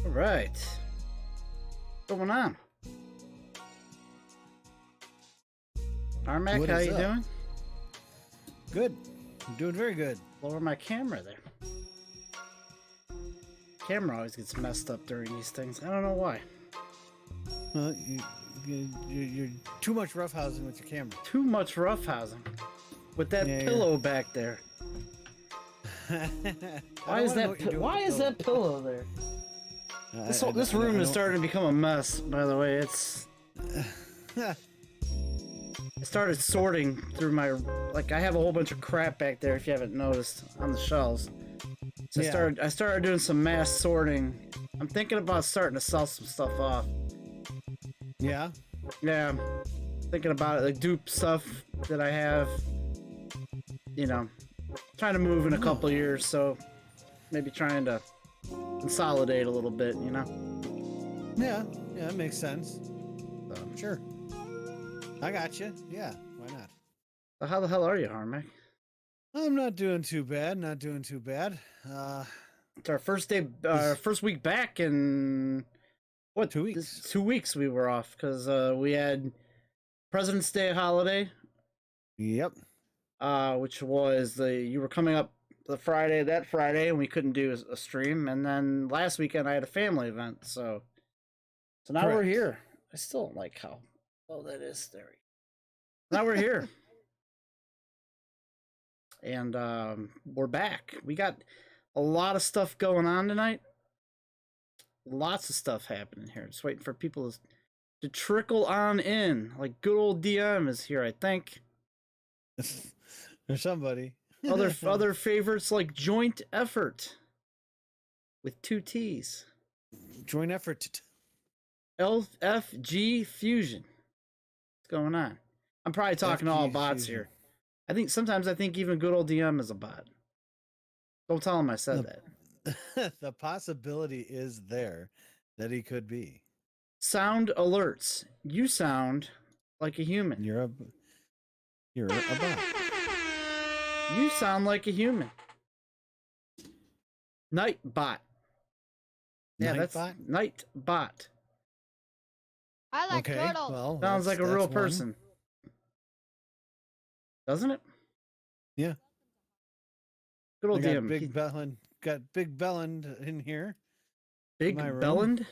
All right. What's going on? Armac, What how is you up? doing? Good. I'm doing very good. Lower my camera there. Camera always gets messed up during these things. I don't know why. You're too much roughhousing with your camera. Too much roughhousing. With that Yeah, pillow back there. Why is that pillow there? This room is starting to become a mess, by the way. I started sorting through my, I have a whole bunch of crap back there if you haven't noticed on the shelves. So Yeah. I started doing some mass sorting. I'm thinking about starting to sell some stuff off. Yeah. Yeah, thinking about it, like dupe stuff that I have. You know, trying to move in a couple years, so maybe trying to consolidate a little bit, you know? Yeah. Yeah, that makes sense. So, Sure. I got you. Yeah. Why not? so how the hell are you, Harmac? I'm not doing too bad. Not doing too bad. It's our first day, This- first week back in what? 2 weeks. 2 weeks we were off because we had President's Day holiday, Yep. which was you were coming up that Friday, and we couldn't do a stream, and then last weekend I had a family event, so now we're Correct. here. I still don't like how low that is. There we go. Now we're here. And we're back. We got a lot of stuff going on tonight. Lots of stuff happening here. Just waiting for people to trickle on in. Like good old DM is here, I think. There's somebody. Other favorites like Joint Effort with 2 T's. Joint effort. LFG Fusion. What's going on? I'm probably talking to all FG bots Fusion. here. I think even good old DM is a bot. Don't tell him I said that. The possibility is there that he could be. Sound alerts. You sound like a human. You're a bot. You sound like a human. Nightbot. Yeah, that's Nightbot? Nightbot. I like Okay. turtles. Well, Sounds like a that's real one. person. Doesn't it? Yeah. Good old I got DM. Big Belland. Got Big Belland in here. Big my room. Belland?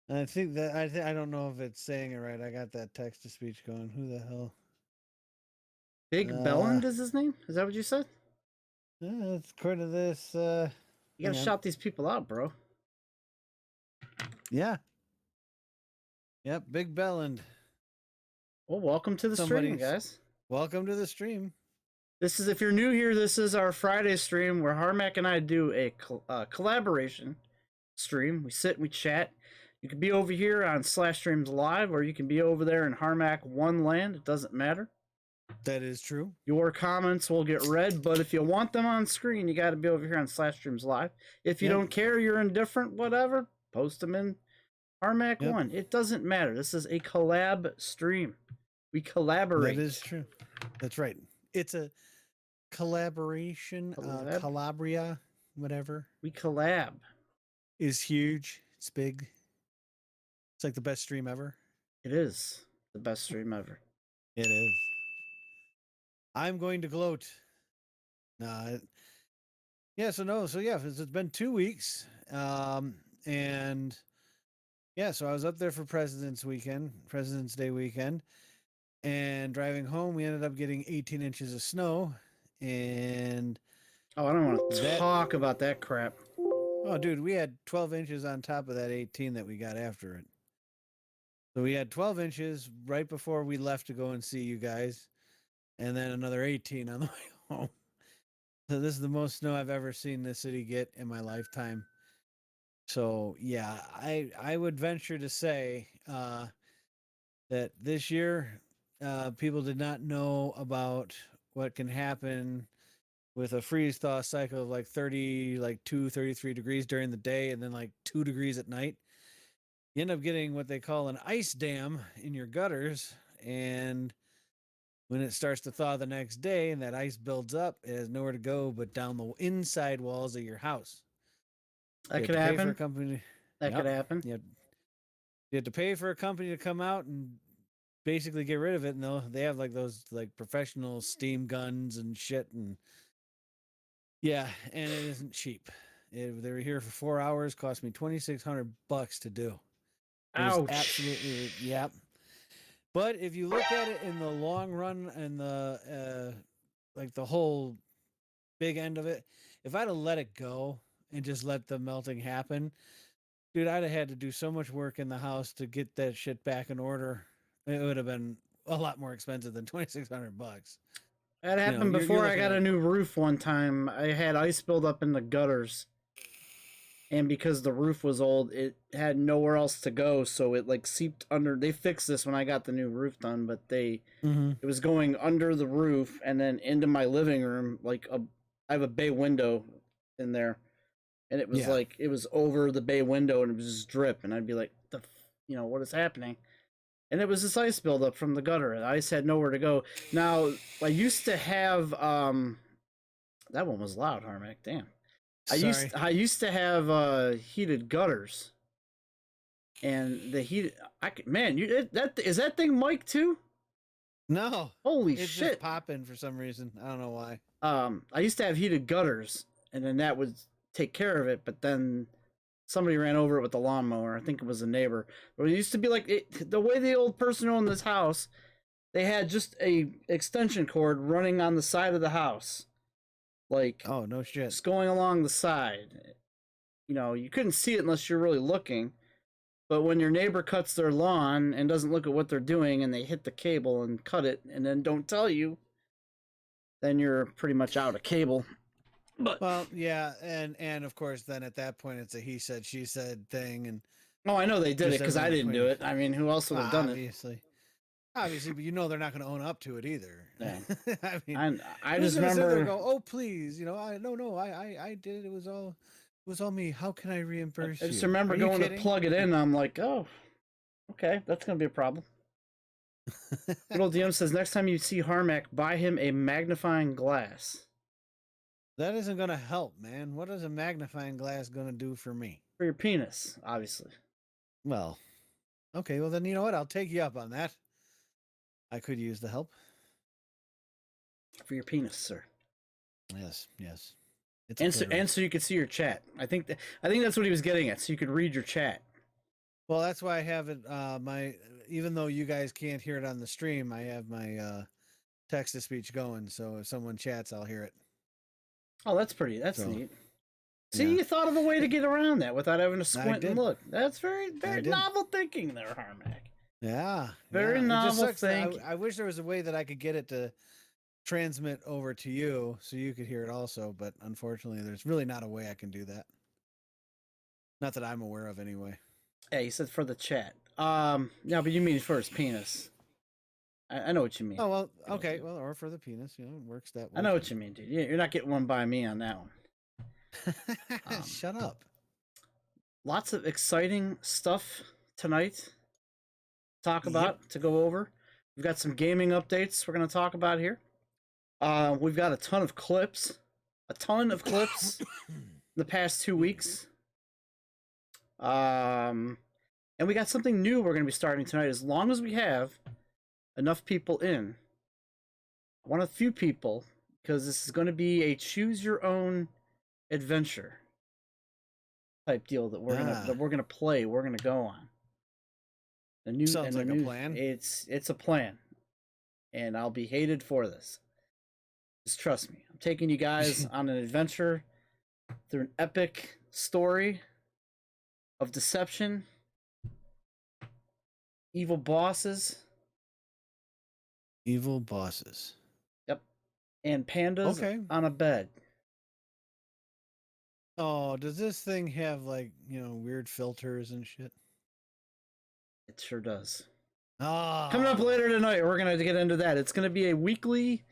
I think that I don't know if it's saying it right. I got that text to speech going. Who the hell? Big Belland is his name? Is that what you said? It's according to this. You gotta hang on. shout these people out, bro. Yeah. Yep. Big Belland. Well, welcome to the stream, Somebody's- guys. Welcome to the stream. This is, if you're new here, this is our Friday stream where Harmac and I do a collaboration stream. We sit and we chat. You can be over here on Slash Streams Live, or you can be over there in Harmac One Land. It doesn't matter. That is true. Your comments will get read, but if you want them on screen, you got to be over here on Slash Streams Live. If you Yep. don't care, you're indifferent, whatever, post them in Harmac Yep. One. It doesn't matter. This is a collab stream. We collaborate. That is true. That's right. It's a collaboration. Collab? Calabria, whatever, We collab. is huge. It's big. It's like the best stream ever. It is the best stream ever. It is. I'm going to gloat. Yeah, so it's been 2 weeks. And yeah, so I was up there for President's Day weekend. And driving home, we ended up getting 18 inches of snow. And Oh, I don't want to That- talk about that crap. oh, dude, we had 12 inches on top of that 18 that we got after it. So we had 12 inches right before we left to go and see you guys, and then another 18 on the way home. So this is the most snow I've ever seen this city get in my lifetime. So yeah, I would venture to say that this year people did not know about what can happen with a freeze thaw cycle of like 33 degrees during the day and then like 2 degrees at night. You end up getting what they call an ice dam in your gutters, and when it starts to thaw the next day and that ice builds up, it has nowhere to go but down the inside walls of your house. That You could have to pay for a happen. company. That could Yep. happen. You have to pay for a company to come out and basically get rid of it, and they have like those like professional steam guns and shit, and yeah, and it isn't cheap. They were here for 4 hours, cost me $2,600 to do. It was Ouch. absolutely yep. But if you look at it in the long run and the like the whole big end of it, if I'd have let it go and just let the melting happen, dude, I'd have had to do so much work in the house to get that shit back in order. It would have been a lot more expensive than $2,600. That You know, happened you're before I looking got at a new roof one time. I had ice build up in the gutters. And because the roof was old, it had nowhere else to go, so it like seeped under. They fixed this when I got the new roof done, but it was going under the roof and then into my living room. I have a bay window in there, and it was Yeah. like it was over the bay window, and it was just drip. And I'd be like, what is happening? And it was this ice buildup from the gutter. And ice had nowhere to go. Now I used to have that one was loud, Harmac. Damn. Sorry. I used to have heated gutters, and the heat. Man, that thing mic too? No, Holy it's shit! just popping for some reason. I don't know why. I used to have heated gutters, and then that would take care of it. But then somebody ran over it with the lawnmower. I think it was a neighbor. But it used to be the way the old person owned this house. They had just a extension cord running on the side of the house, like Oh no shit. just going along the side. You couldn't see it unless you're really looking. But when your neighbor cuts their lawn and doesn't look at what they're doing and they hit the cable and cut it and then don't tell you, then you're pretty much out of cable. But Well, yeah, and of course, then at that point, it's a he said she said thing, and I know they did it just because I everything didn't do it. I mean, who else would have done it? Obviously, but they're not going to own up to it either. Yeah. I mean, I who's just gonna sit there and remember. go, oh please, I did it. It was all me. How can I reimburse I just you? remember Are you going to kidding? plug it in. And I'm like, oh, okay, that's gonna be a problem. Good old DM says next time you see Harmac, buy him a magnifying glass That isn't going to help, man. What is a magnifying glass going to do for me? for your penis, obviously. Well, okay. Well, then you know what? I'll take you up on that. I could use the help. For your penis, sir. Yes. It's And so you could see your chat. I think that's what he was getting at. So you could read your chat. well, that's why I have it. Even though you guys can't hear it on the stream, I have my text to speech going. So if someone chats, I'll hear it. Oh, that's pretty. That's So, neat. See, yeah. you thought of a way to get around that without having to squint did. and look. That's very did. novel thinking there, Harmac. Yeah. Very It just novel sucks that thing. I wish there was a way that I could get it to transmit over to you so you could hear it also, but unfortunately, there's really not a way I can do that. Not that I'm aware of, anyway. Yeah, he said for the chat. No, but you mean for his penis. I know what you mean. Oh well, okay. Well, or for the penis, it works that way. I know what you mean, dude. You're not getting one by me on that one. Shut up. Lots of exciting stuff tonight to talk about, to go over. We've got some gaming updates we're going to talk about here. We've got a ton of clips the past 2 weeks. And we got something new we're going to be starting tonight. As long as we have enough people in, I want a few people, because this is going to be a choose your own adventure type deal that we're gonna play. We're gonna go on. Sounds like a plan. It's a plan, and I'll be hated for this. Just trust me. I'm taking you guys on an adventure through an epic story of deception, evil bosses. Evil bosses. Yep, and pandas on a bed. Oh, does this thing have weird filters and shit? It sure does. Oh. Coming up later tonight, we're gonna get into that. It's gonna be a weekly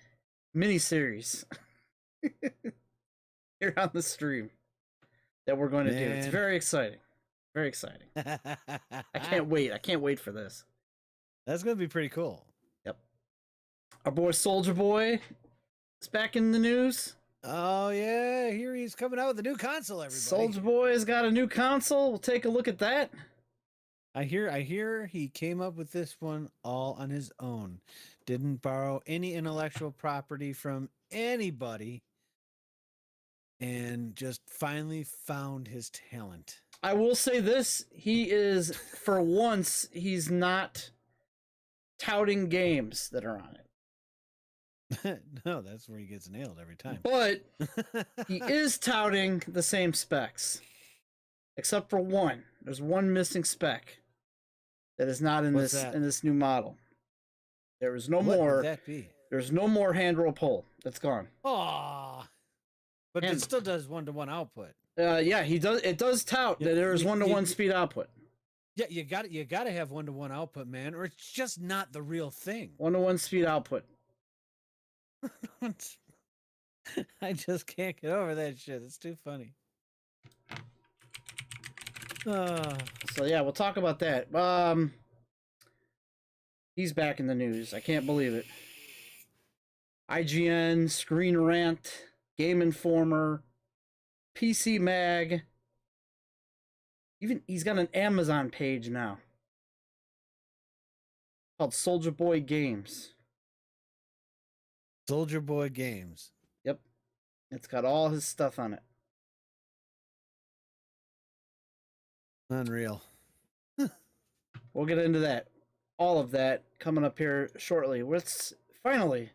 mini-series here on the stream that we're going to do. It's very exciting. Very exciting. I can't wait. I can't wait for this. That's gonna be pretty cool. Yep. Our boy Soldier Boy is back in the news. Oh yeah, here he's coming out with a new console, everybody. Soldier Boy's got a new console. We'll take a look at that. I hear he came up with this one all on his own. Didn't borrow any intellectual property from anybody and just finally found his talent. I will say this, he is, for once, he's not touting games that are on it. No, that's where he gets nailed every time. But he is touting the same specs. Except for one. There's one missing spec that is not in What's this that? in this new model. There is no What more. would that be? There's no more hand roll pull. That's gone. Aw. But And- it still does 1-to-1 output. Yeah, he does. It does tout that there is 1-to-1 speed output. Yeah, you got to have 1-to-1 output, man, or it's just not the real thing. 1-to-1 speed output. I just can't get over that shit. It's too funny. Oh, So yeah, we'll talk about that. He's back in the news. I can't believe it. IGN, Screen Rant, Game Informer, PC Mag. Even he's got an Amazon page now called Soldier Boy Games. Soldier Boy Games. Yep. It's got all his stuff on it. Unreal. We'll get into that. All of that coming up here shortly. Let's finally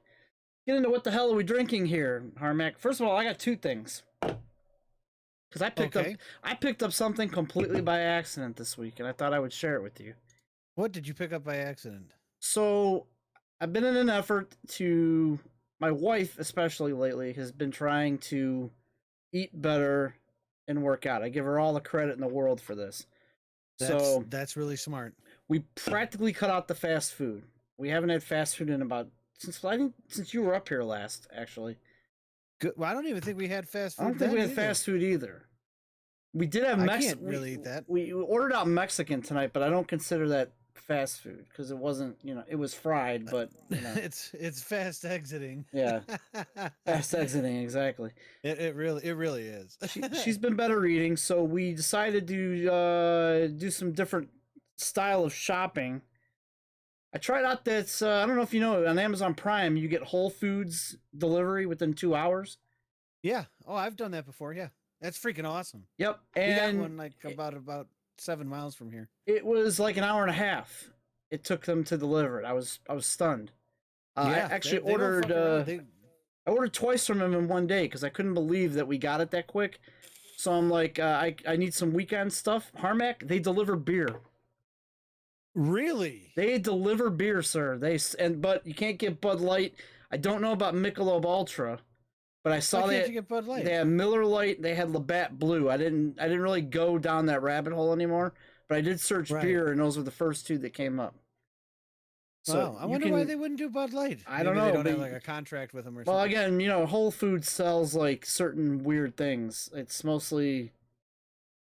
get into what the hell are we drinking here, Harmac. First of all, I got two things. Because I picked up something completely by accident this week, and I thought I would share it with you. What did you pick up by accident? So I've been in an effort to, my wife especially lately has been trying to eat better and work out. I give her all the credit in the world for this. That's really smart. We practically cut out the fast food. We haven't had fast food in since you were up here last, actually. Good. Well, I don't even think we had fast food. I don't think we had fast food either. We did have Mexican. I can't really eat that. We ordered out Mexican tonight, but I don't consider that fast food because it wasn't, it was fried, but it's fast exiting. Yeah, fast exiting, exactly. It really is. She's been better eating, so we decided to do some different style of shopping. I tried out this. I don't know if you know, on Amazon Prime, you get Whole Foods delivery within 2 hours. Yeah. Oh, I've done that before. Yeah, that's freaking awesome. Yep, and we got one about 7 miles from here. It was like an hour and a half. It took them to deliver it. I was stunned. I actually ordered. I ordered twice from them in one day because I couldn't believe that we got it that quick. So I'm like, I need some weekend stuff. Harmac, they deliver beer. Really? They deliver beer, sir. But you can't get Bud Light. I don't know about Michelob Ultra, but I saw Why can't you get Bud Light? They had Miller Lite. They had Labatt Blue. I didn't really go down that rabbit hole anymore. But I did search beer, and those were the first two that came up. So I wonder why they wouldn't do Bud Light. I don't know. They don't have like a contract with them or something. Well, again, Whole Foods sells like certain weird things. It's mostly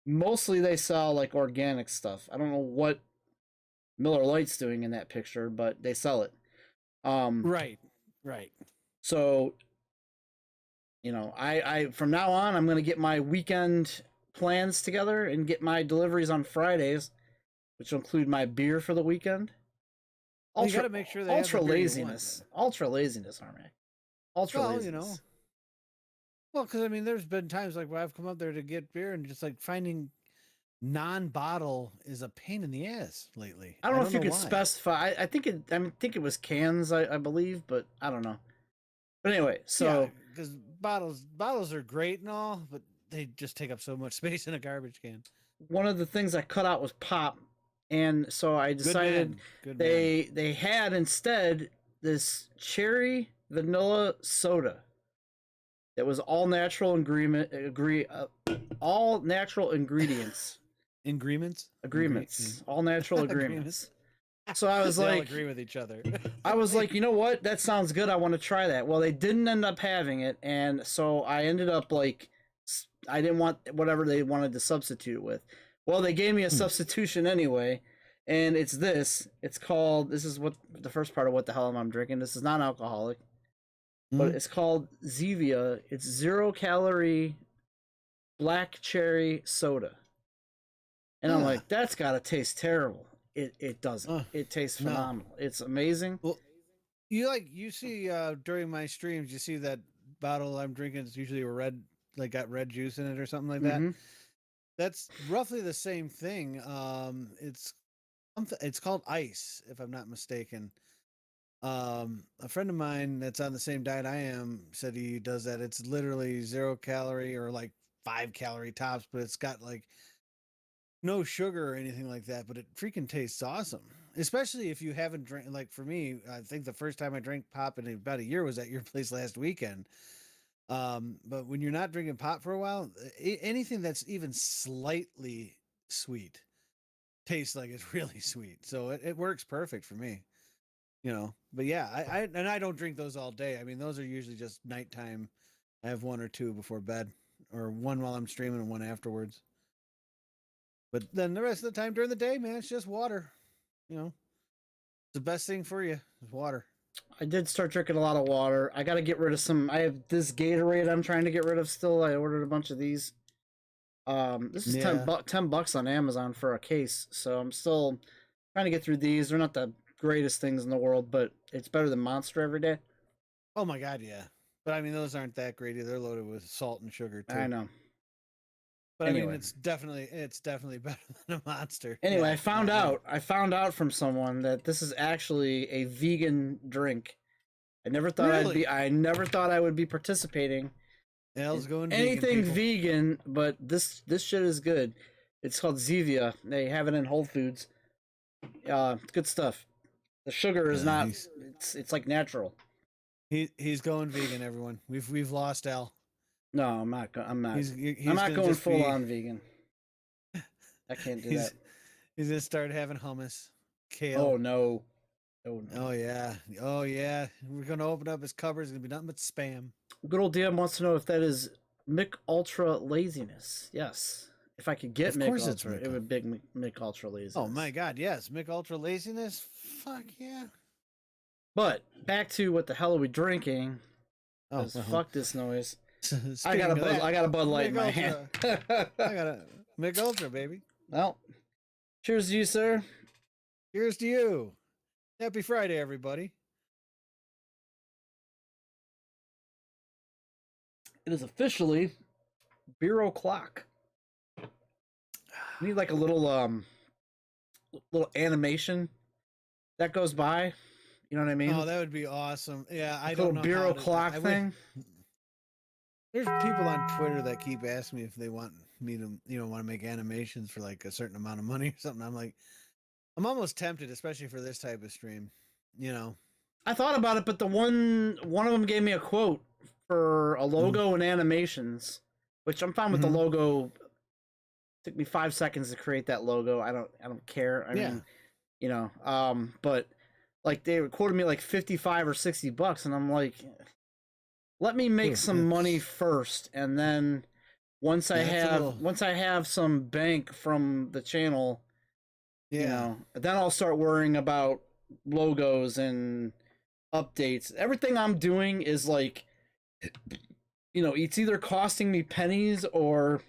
they sell like organic stuff. I don't know what Miller Lite's doing in that picture, but they sell it. Right. So, I from now on, I'm going to get my weekend plans together and get my deliveries on Fridays, which will include my beer for the weekend. You got to make sure they ultra have the beer laziness, Harmony. Ultra laziness. Well, because there's been times like where I've come up there to get beer and just like finding non-bottle is a pain in the ass lately. I don't know if you could specify. I think it was cans, I believe, but I don't know. But anyway, so because bottles are great and all, but they just take up so much space in a garbage can. One of the things I cut out was pop, and so I decided they had instead this cherry vanilla soda that was all natural all natural ingredients. Agreements. All natural agreements. So I was they like, all agree with each other. I was like, you know what? That sounds good. I want to try that. Well, they didn't end up having it, and so I ended up like, I didn't want whatever they wanted to substitute it with. Well, they gave me a substitution anyway, and it's this. It's called. This is what the first part of what the hell I'm drinking. This is non-alcoholic. but it's called Zevia. It's 0 calorie black cherry soda. And I'm Huh. like, that's gotta taste terrible. It doesn't. Oh, It tastes no. phenomenal. It's amazing. Well, you see during my streams, you see that bottle I'm drinking. It's usually a red, like got red juice in it or something like that. Mm-hmm. That's roughly the same thing. It's called ice, if I'm not mistaken. A friend of mine that's on the same diet I am said he does that. It's literally 0 calorie or like 5 calorie tops, but it's got like no sugar or anything like that. But it freaking tastes awesome, especially if you haven't drank. Like for me, I think the first time I drank pop in about a year was at your place last weekend. But when you're not drinking pop for a while, anything that's even slightly sweet tastes like it's really sweet. So it works perfect for me. But yeah, I don't drink those all day. I mean, those are usually just nighttime. I have one or two before bed, or one while I'm streaming and one afterwards. But then the rest of the time during the day, man, it's just water. You know, it's the best thing for you is water. I did start drinking a lot of water. I got to get rid of some. I have this Gatorade I'm trying to get rid of still. I ordered a bunch of these. This is Yeah. $10 on Amazon for a case, so I'm still trying to get through these. They're not the greatest things in the world, but it's better than Monster every day. Oh my god, yeah. But I mean, those aren't that great either. They're loaded with salt and sugar too. I know. But I mean, Anyway. it's definitely better than a Monster. Anyway, Yeah, I found out from someone that this is actually a vegan drink. Really? I never thought I would be participating L's in going vegan. anything People. vegan, but this shit is good. It's called Zevia. They have it in Whole Foods. Good stuff. The sugar is not. It's like natural. He's going vegan. Everyone, we've lost L. No, I'm not. I'm not. He's I'm not gonna going just full be. on vegan. I can't do that. He's gonna start having hummus, kale. Oh no. Oh no. Oh yeah. Oh yeah. We're gonna open up his cupboards. It's gonna be nothing but spam. Good old DM wants to know if that is Mick Ultra laziness. Yes. If I could get Of Mick course it's Ultra, it Mick. would be Mick Ultra laziness. Oh my god, yes. Mick Ultra laziness? Fuck yeah. But back to what the hell are we drinking? Oh, 'Cause fuck this noise. I Speaking got of that, a Bud Light in Mick my Ultra. hand. I got a Mick Ultra, baby. Well, cheers to you, sir. Here's to you. Happy Friday, everybody. It is officially beer o'clock. We need like a little animation that goes by. You know what I mean? Oh, that would be awesome. Yeah, I Like don't little know beer how to, o'clock I would- thing. There's people on Twitter that keep asking me if they want me to, want to make animations for like a certain amount of money or something. I'm like, I'm almost tempted, especially for this type of stream. I thought about it, but the one of them gave me a quote for a logo and animations, which I'm fine with the logo. Took me 5 seconds to create that logo. I don't care. I mean, but like they quoted me like 55 or $60, and I'm like, let me make some money first, and then once I have some bank from the channel, then I'll start worrying about logos and updates. Everything I'm doing is like, it's either costing me pennies or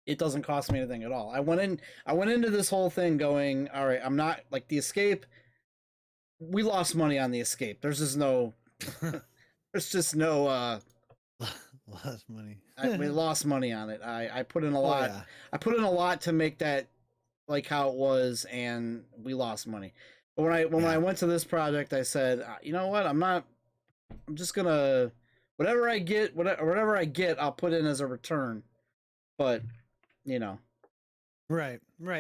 it doesn't cost me anything at all. I went into this whole thing going, all right, I'm not like the escape. We lost money on the escape. There's just no lost money. We lost money on it. I put in a lot. Yeah. I put in a lot to make that like how it was, and we lost money. But when I went to this project, I said, you know what? I'm just gonna whatever I get, I'll put in as a return. But Right.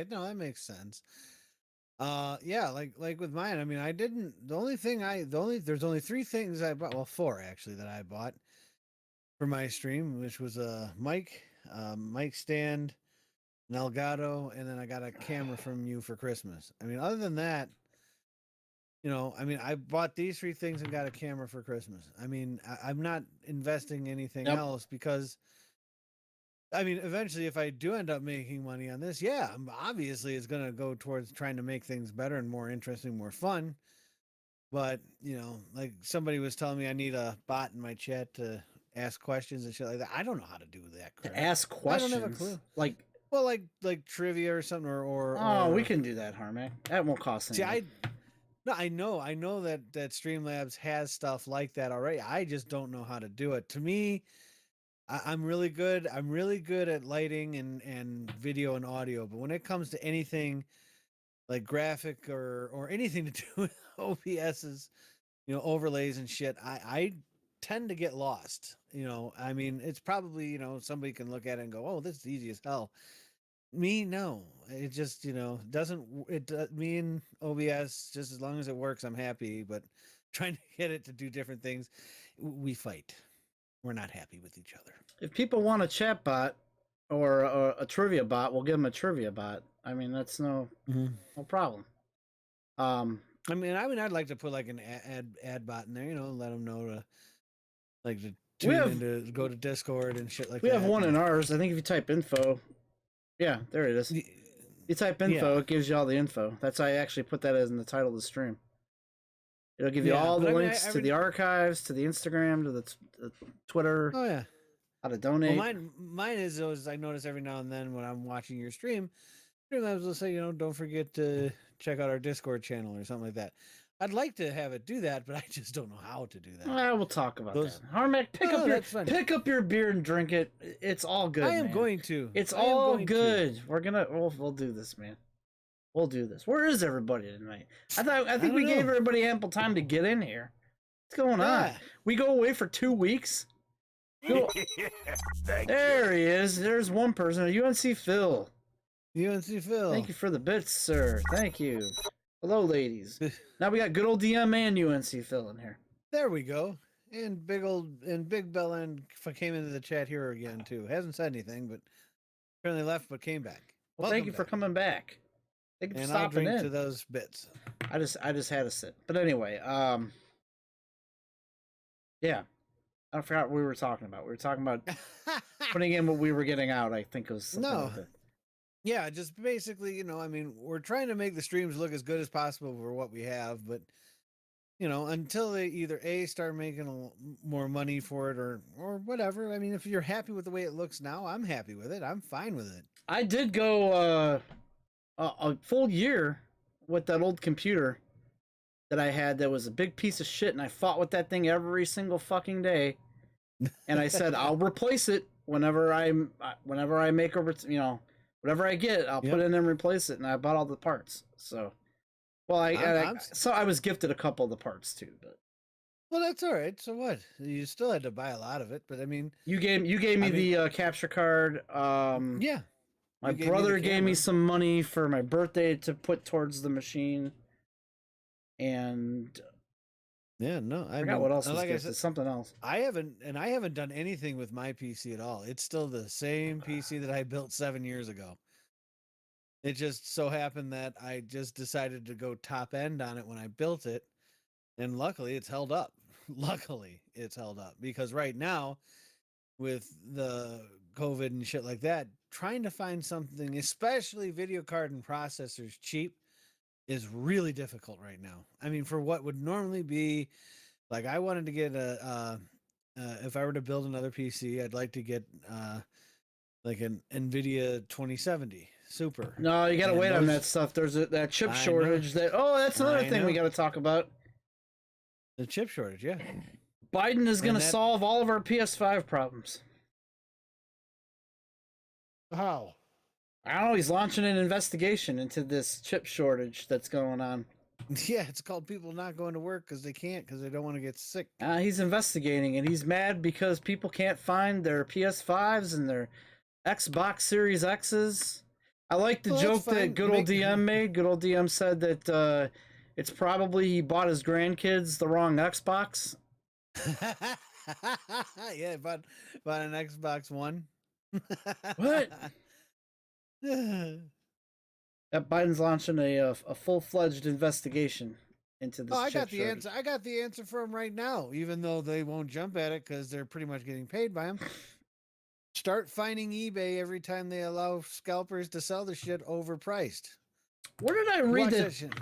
No, that makes sense. Yeah, like with mine, I mean, there's only 3 things I bought, well, 4 actually that I bought for my stream, which was a mic stand, an Elgato, and then I got a camera from you for Christmas. I mean, other than that, I bought these 3 things and got a camera for Christmas. I mean, I'm not investing anything else because I mean, eventually, if I do end up making money on this, obviously it's going to go towards trying to make things better and more interesting, more fun. But like somebody was telling me I need a bot in my chat to ask questions and shit like that. I don't know how to do that crap. To ask I don't have a questions. clue. Like, Well, like trivia or something, oh, we or can do that, Harmac. That won't cost see, anything. I know that Streamlabs has stuff like that already. I just don't know how to do it. To me, I'm really good. I'm really good at lighting and video and audio, but when it comes to anything like graphic or anything to do with OBS's, overlays and shit, I tend to get lost. I mean, it's probably, somebody can look at it and go, "Oh, this is easy as hell." Me, no. It just, doesn't. Me and OBS, just as long as it works, I'm happy. But trying to get it to do different things, we fight. We're not happy with each other. If people want a chat bot or a trivia bot, we'll give them a trivia bot. I mean, that's no problem. I mean, I'd like to put like an ad bot in there, let them know to like to tune in to go to Discord and shit like that. We have one in ours. I think if you type info, yeah, there it is. You type info, it gives you all the info. That's I actually put that as in the title of the stream. It'll give you all the links to the archives, to the Instagram, to the Twitter. Oh yeah, how to donate. Well, mine is I notice every now and then when I'm watching your stream, Streamlabs will say, don't forget to check out our Discord channel or something like that. I'd like to have it do that, but I just don't know how to do that. We'll talk about that. Harmac, pick up your beer and drink it. It's all good. I am going to. It's all good. We'll do this, man. We'll do this. Where is everybody tonight? I think we gave everybody ample time to get in here. What's going on? We go away for 2 weeks. There he is. There's one person. UNC Phil. UNC Phil. Thank you for the bits, sir. Thank you. Hello, ladies. Now we got good old DM and UNC Phil in here. There we go. And Big Bellend came into the chat here again too. Hasn't said anything, but apparently left, but came back. Well, thank you for coming back. Thank you for stopping I'll drink to those bits. I just had a sip. But anyway, yeah. I forgot what we were talking about. We were talking about putting in what we were getting out. I think it was something like that. Yeah, just basically, I mean, we're trying to make the streams look as good as possible for what we have, but until they either start making more money for it or whatever. I mean, if you're happy with the way it looks now, I'm happy with it. I'm fine with it. I did go a full year with that old computer that I had that was a big piece of shit, and I fought with that thing every single fucking day. And I said I'll replace it whenever I make whatever I get, I'll put it in and replace it. And I bought all the parts. So, well, I was gifted a couple of the parts too. But well, that's all right. So what? You still had to buy a lot of it, but I mean, you gave me the capture card. Yeah. My brother gave me some money for my birthday to put towards the machine. And yeah, no, I forgot what else was gifted. Something else. I haven't done anything with my PC at all. It's still the same PC that I built 7 years ago. It just so happened that I just decided to go top end on it when I built it, and luckily it's held up. Luckily it's held up because right now, with the COVID and shit like that, trying to find something, especially video card and processors, cheap is really difficult right now. I mean, for what would normally be, like, I wanted to get if I were to build another PC, I'd like to get like an NVIDIA 2070 Super. No, you got to wait on that stuff. There's that chip shortage. That's another thing we got to talk about. The chip shortage, yeah. Biden is going to solve all of our PS5 problems. How? I don't know. He's launching an investigation into this chip shortage that's going on. Yeah, it's called people not going to work because they can't because they don't want to get sick. He's investigating, and he's mad because people can't find their PS5s and their Xbox Series X's. I like the joke that good old DM made. Good old DM said that it's probably he bought his grandkids the wrong Xbox. Yeah, bought an Xbox One. What? Biden's launching a full-fledged investigation into this. I got the answer. I got the answer for him right now, even though they won't jump at it because they're pretty much getting paid by him. Start fining eBay every time they allow scalpers to sell the shit overpriced. Where did I read Watch that? that shit.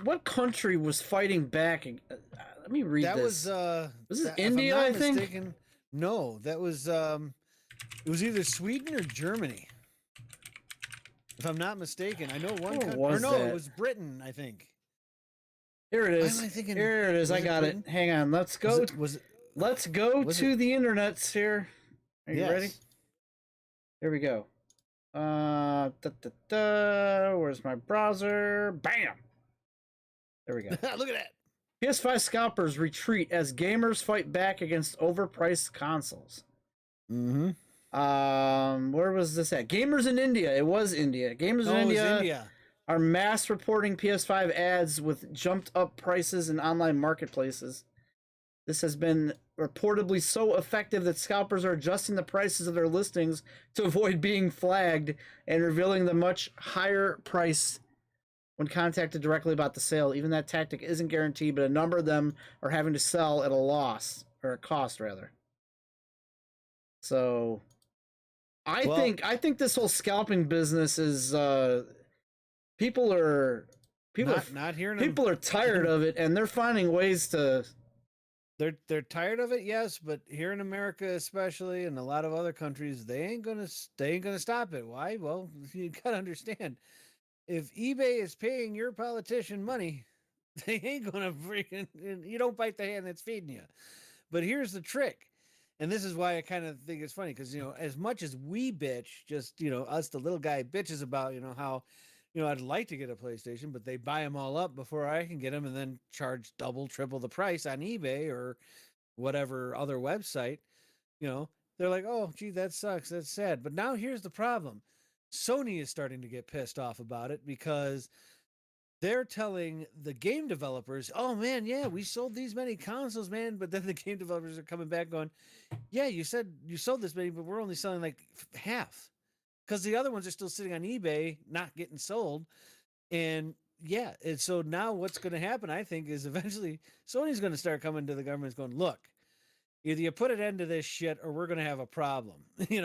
What country was fighting back? Let me read That this. was Was this if I'm India, not I think? mistaken, no, that was it was either Sweden or Germany. If I'm not mistaken, I know one Where country. Or was no, that? it was Britain, I think. Here it Why is. am I thinking? Here it is. was I it got Britain? it. Hang on. Let's Was go. it? Let's go was to it- the internets here. Are you ready? Yes. Here we go. Where's my browser? Bam. There we go. Look at that. PS5 scalpers retreat as gamers fight back against overpriced consoles. Mm-hmm. Where was this at? Gamers in India. It was India. Gamers in Oh, it was India India. are mass reporting PS5 ads with jumped up prices in online marketplaces. This has been reportedly so effective that scalpers are adjusting the prices of their listings to avoid being flagged and revealing the much higher price when contacted directly about the sale. Even that tactic isn't guaranteed, but a number of them are having to sell at a loss, or a cost rather. So I think this whole scalping business is people are Not hearing them. people are tired of it, and they're finding ways to. They're tired of it, yes, but here in America especially, and a lot of other countries, they ain't gonna stop it. Why? Well, you gotta understand, if eBay is paying your politician money, they ain't gonna freaking. You don't bite the hand that's feeding you. But here's the trick, and this is why I kind of think it's funny, because as much as we bitch, just us the little guy bitches about how. I'd like to get a PlayStation, but they buy them all up before I can get them and then charge double, triple the price on eBay or whatever other website. They're like, oh, gee, that sucks. That's sad. But now here's the problem. Sony is starting to get pissed off about it because they're telling the game developers, oh, man, yeah, we sold these many consoles, man. But then the game developers are coming back going, yeah, you said you sold this many, but we're only selling like half. Because the other ones are still sitting on eBay, not getting sold. And yeah, and so now what's going to happen, I think, is eventually Sony's going to start coming to the government going, look, either you put an end to this shit or we're going to have a problem. They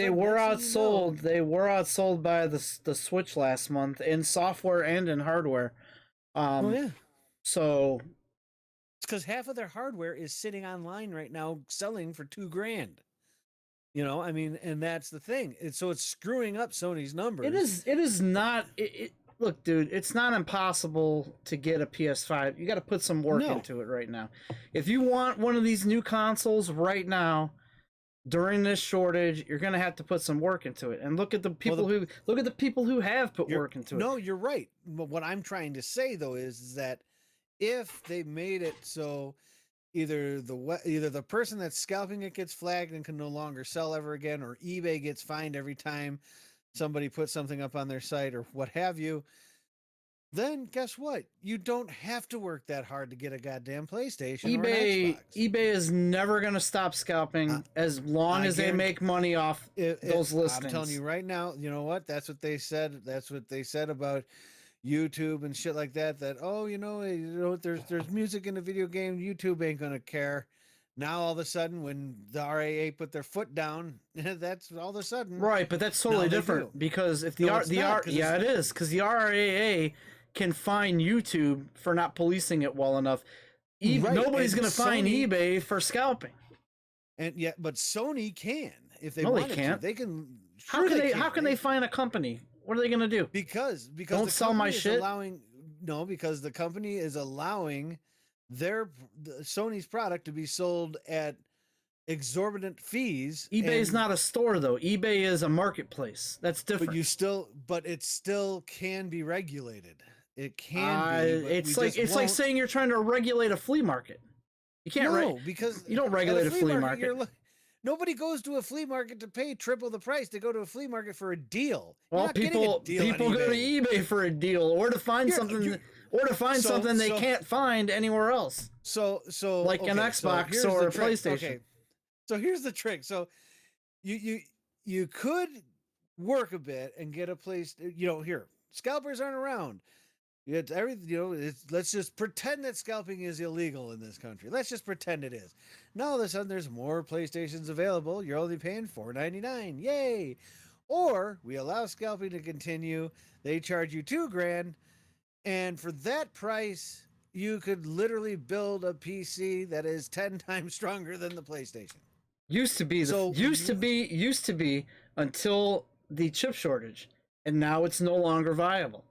were outsold. They were outsold by the Switch last month in software and in hardware. Oh, yeah. So it's because half of their hardware is sitting online right now selling for $2,000. I mean, and that's the thing. So it's screwing up Sony's numbers. it is not. Look, dude, it's not impossible to get a PS5. You got to put some work into it right now. If you want one of these new consoles right now, during this shortage, you're gonna have to put some work into it. And look at the people who have put work into it. No, you're right. But what I'm trying to say though is that if they made it so either the person that's scalping it gets flagged and can no longer sell ever again, or eBay gets fined every time somebody puts something up on their site or what have you, then guess what? You don't have to work that hard to get a goddamn PlayStation or an Xbox. eBay is never going to stop scalping as long as they make money off those listings. I'm telling you right now, you know what? That's what they said. That's what they said about YouTube and shit like that. That there's music in the video game. YouTube ain't gonna care. Now all of a sudden, when the RAA put their foot down, that's all of a sudden right. But that's totally different because if it is because the RAA can fine YouTube for not policing it well enough. Nobody's gonna fine eBay for scalping. And yeah, but Sony can if they wanted to. They can. How can they fine a company? What are they going to do? Because don't sell my shit. Because the company is allowing Sony's product to be sold at exorbitant fees. eBay's not a store though. eBay is a marketplace. That's different. But it still can be regulated. It can be. It's like saying you're trying to regulate a flea market. You can't. Because you don't regulate a flea market. Nobody goes to a flea market to pay triple the price. They go to a flea market for a deal. Well, people go to eBay for a deal, or to find something they can't find anywhere else. So like an Xbox or a PlayStation. Okay. So here's the trick. So you could work a bit and get a place. Here scalpers aren't around. It's everything. Let's just pretend that scalping is illegal in this country. Let's just pretend it is. Now all of a sudden there's more PlayStations available. You're only paying $4.99. Yay! Or we allow scalping to continue. They charge you $2,000, And for that price, you could literally build a PC that is 10 times stronger than the PlayStation. Used to be used to be until the chip shortage, and now it's no longer viable.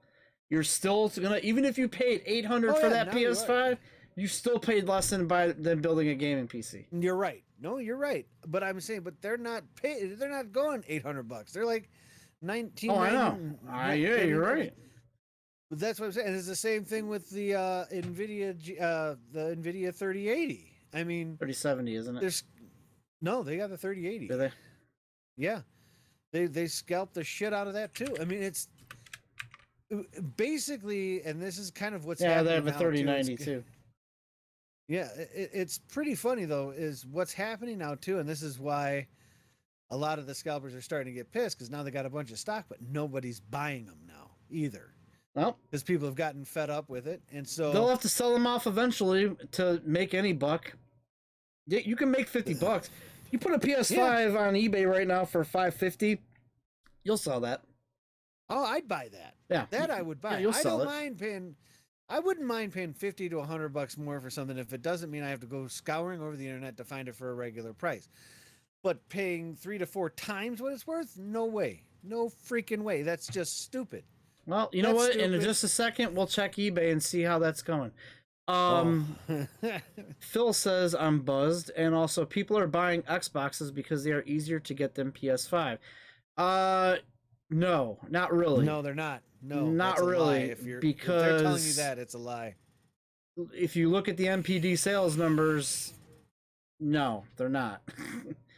You're still gonna, even if you paid 800 for that PS5, you still paid less than building a gaming PC. You're right. No, you're right. But I'm saying, but they're not paid. They're not going $800. They're like 19. Oh, I know. Yeah, you're right. But that's what I'm saying. And it's the same thing with the NVIDIA 3080. I mean, 3070, isn't it? No, they got the 3080. Do they? Yeah, they scalped the shit out of that too. I mean, it's basically, and this is kind of what's happening. They have a 3090 too. Yeah, it's pretty funny though, is what's happening now too, and this is why a lot of the scalpers are starting to get pissed, because now they got a bunch of stock, but nobody's buying them now either. Well, because people have gotten fed up with it, and so they'll have to sell them off eventually to make any buck. You can make $50. You put a PS5 on eBay right now for $550, you'll sell that. Oh, I'd buy that. Yeah, that I would buy. Yeah, I don't mind paying. I wouldn't mind paying $50 to $100 more for something if it doesn't mean I have to go scouring over the internet to find it for a regular price. But paying 3 to 4 times what it's worth? No way. No freaking way. That's just stupid. Well, you know what? Stupid. In just a second, we'll check eBay and see how that's going. Phil says I'm buzzed, and also people are buying Xboxes because they are easier to get than PS5. No, not really. No, they're not. No, not really. If they're telling you that, it's a lie. If you look at the MPD sales numbers, no, they're not.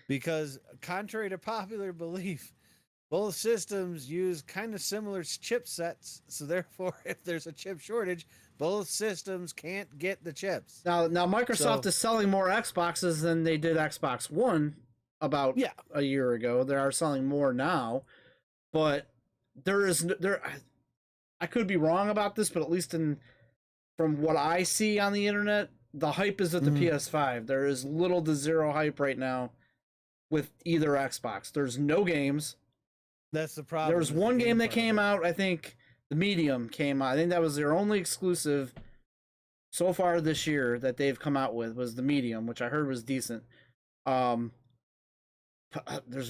Because contrary to popular belief, both systems use kind of similar chipsets, so therefore, if there's a chip shortage, both systems can't get the chips. Now Microsoft is selling more Xboxes than they did Xbox One about a year ago. They are selling more now, but I could be wrong about this, but at least from what I see on the internet, the hype is at the PS5. There is little to zero hype right now with either Xbox. There's no games. That's the problem. There was one game that came out, I think the Medium came out. I think that was their only exclusive so far this year that they've come out with, was the Medium, which I heard was decent. There's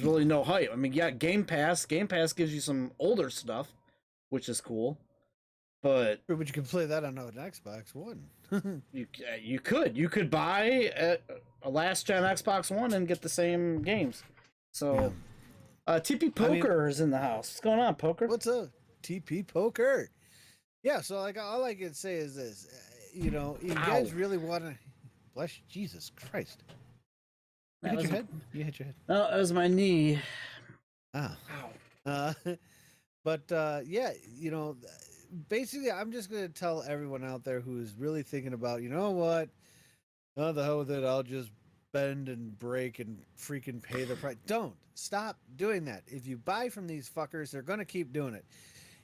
really no hype. I mean, yeah, Game Pass gives you some older stuff, which is cool. But you can play that on an Xbox One. you could buy a last gen Xbox One and get the same games. So TP Poker is in the house. What's going on, Poker? What's up, TP Poker? Yeah, so like all I can say is this: you guys really want to bless Jesus Christ. You hit your head. You hit your head. No, that was my knee. Ah. Ow. But basically, I'm just going to tell everyone out there who is really thinking about, you know what? Oh, the hell with it. I'll just bend and break and freaking pay the price. Don't. Stop doing that. If you buy from these fuckers, they're going to keep doing it.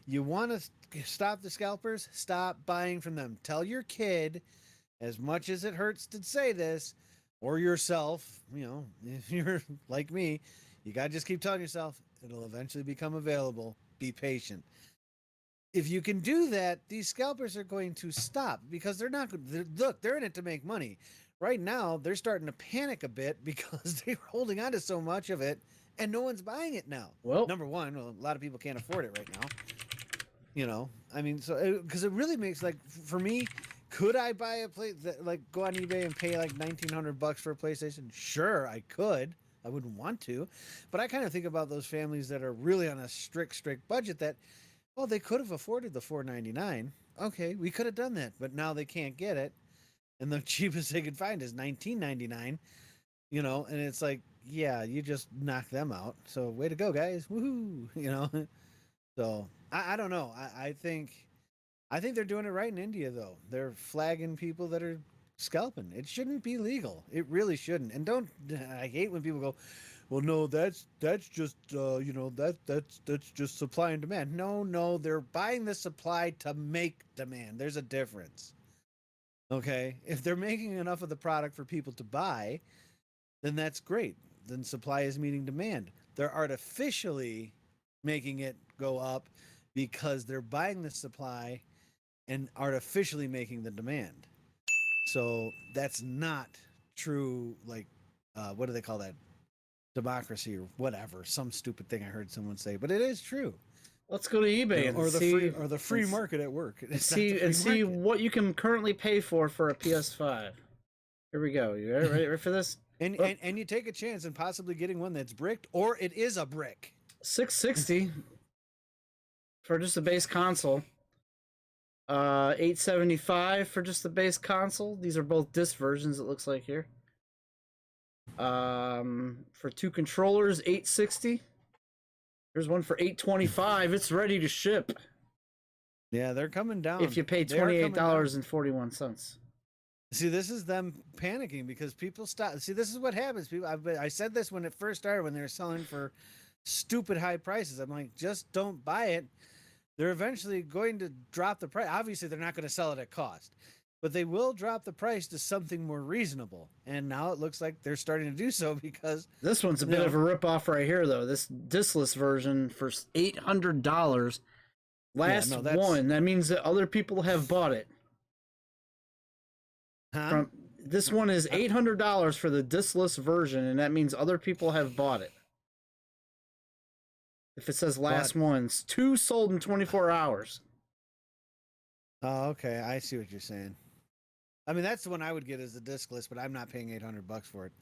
You want to stop the scalpers? Stop buying from them. Tell your kid, as much as it hurts to say this, or yourself, if you're like me, you got to just keep telling yourself, it'll eventually become available. Be patient. If you can do that, these scalpers are going to stop, because they're in it to make money. Right now, they're starting to panic a bit because they're holding on to so much of it and no one's buying it now. Well, number one, a lot of people can't afford it right now. I mean, so because it really makes, like, for me, could I buy a go on eBay and pay like $1,900 for a PlayStation? Sure, I could. I wouldn't want to, but I kind of think about those families that are really on a strict budget that, well, they could have afforded the $499. Okay, we could have done that, but now they can't get it, and the cheapest they could find is $19.99. And it's like, yeah, you just knock them out. So way to go, guys! Woohoo! So I don't know. I think they're doing it right in India, though. They're flagging people that are scalping. It shouldn't be legal. It really shouldn't. And I hate when people go, well, no, that's just that's just supply and demand. No, they're buying the supply to make demand. There's a difference. Okay, if they're making enough of the product for people to buy, then that's great. Then supply is meeting demand. They're artificially making it go up because they're buying the supply and artificially making the demand. So that's not true. Like, what do they call that? Democracy or whatever. Some stupid thing I heard someone say, but it is true. Let's go to eBay and Or the see free market at work. and It's not the see free and see market. what you can currently pay for a PS5. Here we go. You ready for this? And, Oh. and you take a chance in possibly getting one that's bricked, or it is a brick. $660 for just a base console. $875 for just the base console. These are both disc versions. It looks like here. For 2 controllers, $860. There's one for $825. It's ready to ship Yeah, they're coming down. if you pay They are coming down. $28.41. See, this is them panicking because people stop. See, this is what happens. People, I said this when it first started, when they were selling for stupid high prices. I'm like, just don't buy it. They're eventually going to drop the price. Obviously, they're not going to sell it at cost, but they will drop the price to something more reasonable. And now it looks like they're starting to do so because This one's a bit of a ripoff right here, though. This discless version for $800. Last one. That means that other people have bought it. huh? This one is $800 for the discless version, and that means other people have bought it. If it says last ones, 2 sold in 24 hours. Oh, okay. I see what you're saying. I mean, that's the one I would get as the discless, but I'm not paying $800 for it.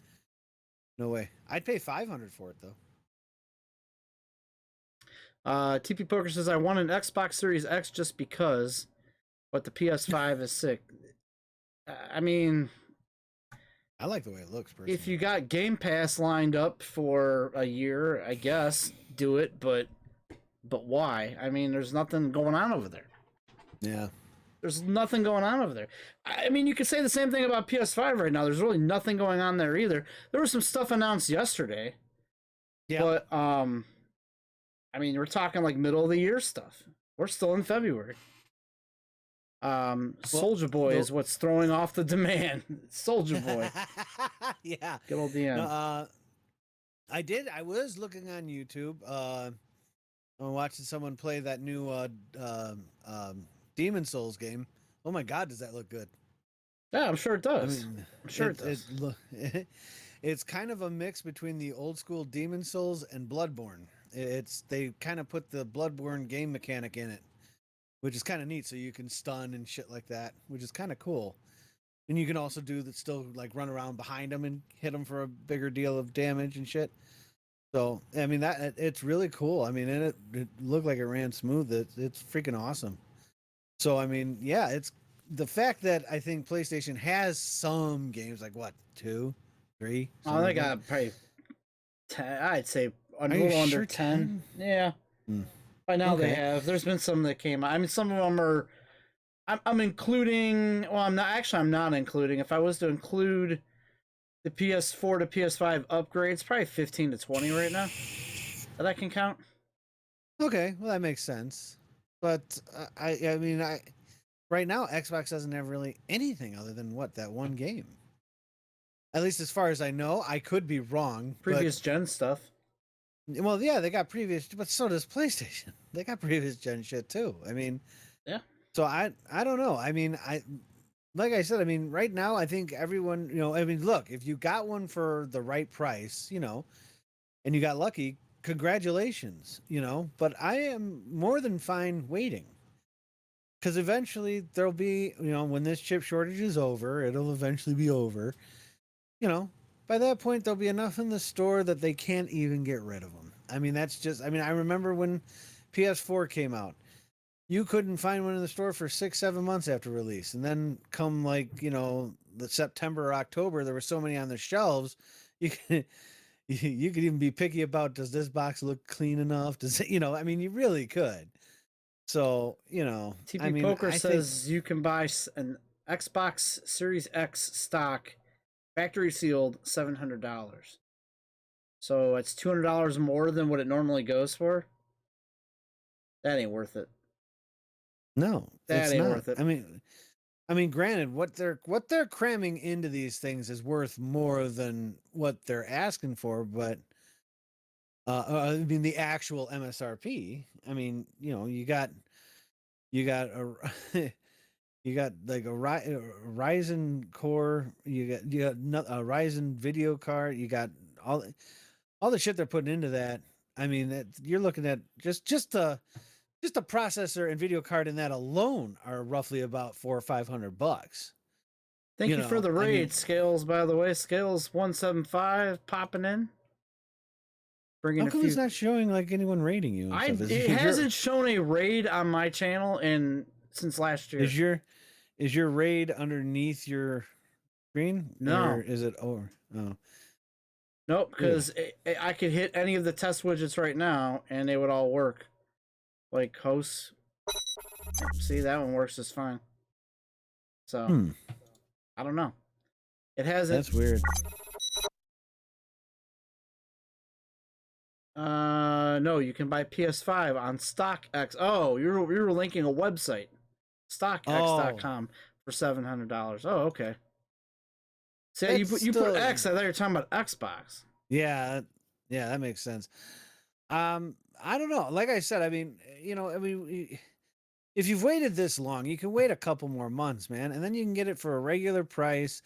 No way. I'd pay $500 for it though. TP Poker says, I want an Xbox Series X just because, but the PS5 is sick. I mean, I like the way it looks, personally. if you got Game Pass lined up for a year, I guess do it, but why? I mean, there's nothing going on over there. Yeah. There's nothing going on over there. I mean, you could say the same thing about PS5 right now. There's really nothing going on there either. There was some stuff announced yesterday. Yeah. But I mean, we're talking like middle of the year stuff. We're still in February. Soldier Boy is what's throwing off the demand. Soldier Boy. Yeah. Good old DM. No, I was looking on YouTube. I'm watching someone play that new Demon Souls game. Oh my God, does that look good? Yeah, I'm sure it does. I'm sure it does. It's kind of a mix between the old school Demon Souls and Bloodborne. They kind of put the Bloodborne game mechanic in it, which is kind of neat. So you can stun and shit like that, which is kind of cool. And you can also still like run around behind them and hit them for a bigger deal of damage and shit. So I mean it's really cool. I mean, and it looked like it ran smooth. It's freaking awesome. So I mean, yeah, it's the fact that I think PlayStation has some games like what 2, 3. Oh, they got probably 10. I'd say a little under 10. Yeah. By now they have. There's been some that came out. I mean, some of them are. I'm including. Well, I'm not including. If I was to include the PS4 to PS5 upgrades, probably 15 to 20 right now. That I can count. Okay, well that makes sense. But I mean right now Xbox doesn't have really anything other than that one game. At least as far as I know, I could be wrong. Previous gen stuff. Well, yeah, they got previous, but so does PlayStation. They got previous gen shit too. I mean, yeah. So I don't know. I mean, like I said, I mean, right now I think everyone, I mean, look, if you got one for the right price, and you got lucky, congratulations, but I am more than fine waiting. Because eventually there'll be, when this chip shortage is over, it'll eventually be over. By that point, there'll be enough in the store that they can't even get rid of them. I mean, I remember when PS4 came out, you couldn't find one in the store for 6-7 months after release. And then come the September or October, there were so many on the shelves, you could even be picky about, does this box look clean enough? Does it, I mean, you really could. So, TP Poker says you can buy an Xbox Series X stock, factory sealed, $700. So it's $200 more than what it normally goes for. That ain't worth it. No, that ain't worth it. I mean, granted, what they're cramming into these things is worth more than what they're asking for, but I mean, the actual MSRP. I mean, you got a You got like a Ryzen core. You got a Ryzen video card. You got all the shit they're putting into that. I mean, you're looking at just a processor and video card in that alone are roughly about $400 or $500. Thank You you for know, the I raid, mean, Scales, by the way. Scales 175 popping in. Bringing how a come few. it's not showing like anyone rating you? And stuff? It hasn't shown a raid on my channel since last year. Is your raid underneath your screen? No. Or is it over? Oh. Nope, because I could hit any of the test widgets right now and they would all work. Like hosts. See, that one works just fine. So, I don't know. It hasn't. That's weird. No, you can buy PS5 on StockX. Oh, you were linking a website, StockX.com for $700. Oh, okay. So you put X. I thought you were talking about Xbox. Yeah, that makes sense. I don't know. Like I said, I mean, if you've waited this long, you can wait a couple more months, man, and then you can get it for a regular price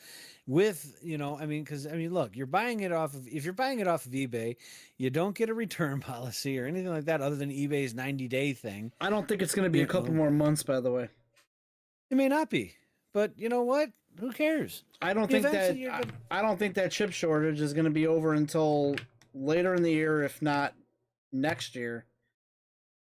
with, because look, if you're buying it off of eBay, you don't get a return policy or anything like that other than eBay's 90-day thing. I don't think it's going to be a couple more months, by the way. It may not be, but you know what? Who cares? I don't think that chip shortage is going to be over until later in the year, if not next year.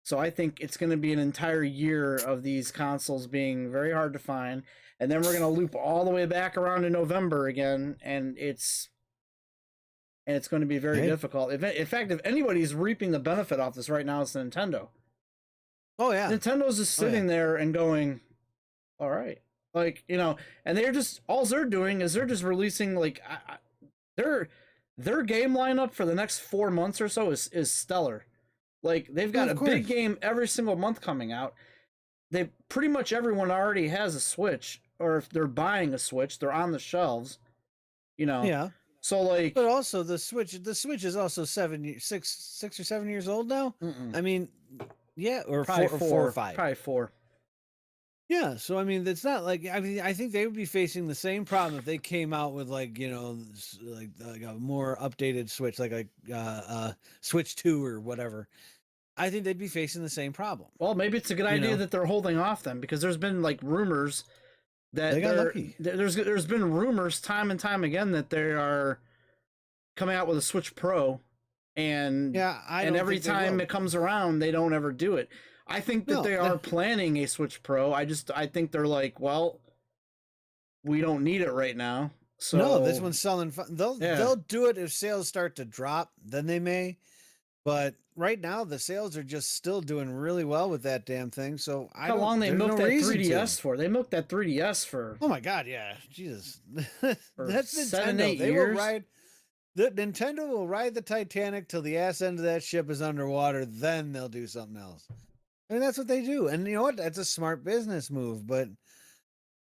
So I think it's going to be an entire year of these consoles being very hard to find, and then we're going to loop all the way back around to November again, and it's going to be very difficult. In fact, if anybody's reaping the benefit off this right now, it's Nintendo. Oh yeah, Nintendo's just sitting there and going, "All right." Like, and all they're doing is they're just releasing like their game lineup for the next 4 months or so is stellar. Like, they've got a big game every single month coming out. They pretty much everyone already has a Switch, or if they're buying a Switch, they're on the shelves. Yeah. So like, but also the Switch is also 6 or 7 years old now. I mean, yeah, or probably 4 or 5. Probably 4. Yeah, so I mean, it's not like I think they would be facing the same problem if they came out with like a more updated Switch, like a Switch 2 or whatever. I think they'd be facing the same problem. Well, maybe it's a good idea that they're holding off then, because there's been like rumors that they got lucky. There's been rumors time and time again that they are coming out with a Switch Pro, and every time it comes around, they don't ever do it. I think that they are planning a Switch Pro. I think they're like, well, we don't need it right now. So no, this one's selling. They'll do it if sales start to drop. Then they may. But right now, the sales are just still doing really well with that damn thing. So how long they milked that 3DS for? They milked that 3DS for. Oh my god, yeah, Jesus, that's Nintendo. 7-8 they years. Will ride. Nintendo will ride the Titanic till the ass end of that ship is underwater. Then they'll do something else. I mean, that's what they do. And you know what? That's a smart business move. But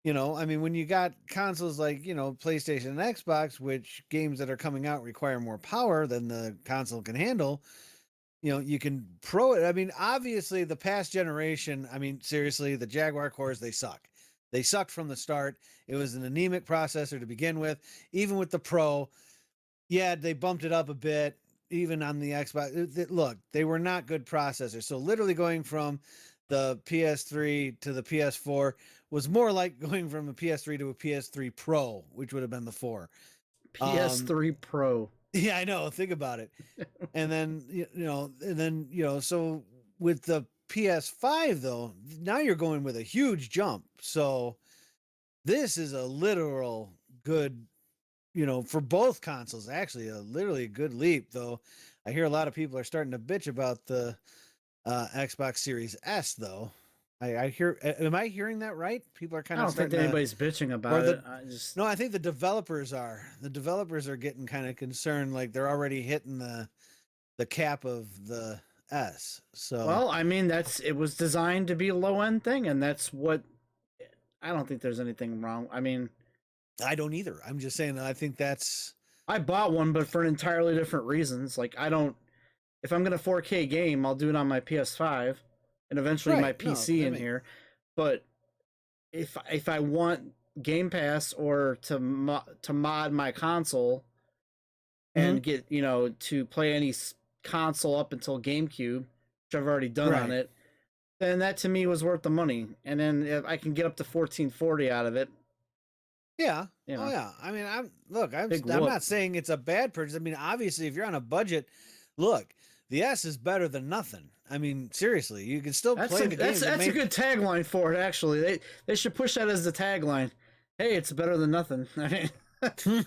when you got consoles like PlayStation and Xbox, which games that are coming out require more power than the console can handle. You can pro it. I mean, obviously, the past generation, seriously, the Jaguar cores, they suck. They sucked from the start. It was an anemic processor to begin with. Even with the Pro, yeah, they bumped it up a bit, even on the Xbox. Look, they were not good processors. So literally going from the PS3 to the PS4 was more like going from a PS3 to a PS3 Pro, which would have been the 4. PS3 Pro. Yeah, I know. Think about it. And then, so with the PS5, though, now you're going with a huge jump. So this is a literal good, for both consoles, actually, literally a good leap, though. I hear a lot of people are starting to bitch about the Xbox Series S, though. I hear. Am I hearing that right? People are kind of. I don't think anybody's bitching about it. No, I think the developers are. The developers are getting kind of concerned, like they're already hitting the cap of the S. So. Well, it was designed to be a low end thing, and that's what. I don't think there's anything wrong. I don't either. I'm just saying that I think that's. I bought one, but for entirely different reasons. Like, I don't. If I'm gonna 4K game, I'll do it on my PS5. And eventually my PC in here. But if I want Game Pass or to mod my console Mhm. and get to play any console up until GameCube, which I've already done on Right. it, then that to me was worth the money. And then if I can get up to 1440 out of it, Yeah. you Oh know, yeah. I mean, I'm big I'm whoop. not saying it's a bad purchase. I mean, obviously, if you're on a budget, look, the S is better than nothing. I mean, seriously, you can still That's play a the that's games. It that's a may good tagline for it. Actually, they should push that as the tagline. Hey, it's better than nothing. I mean,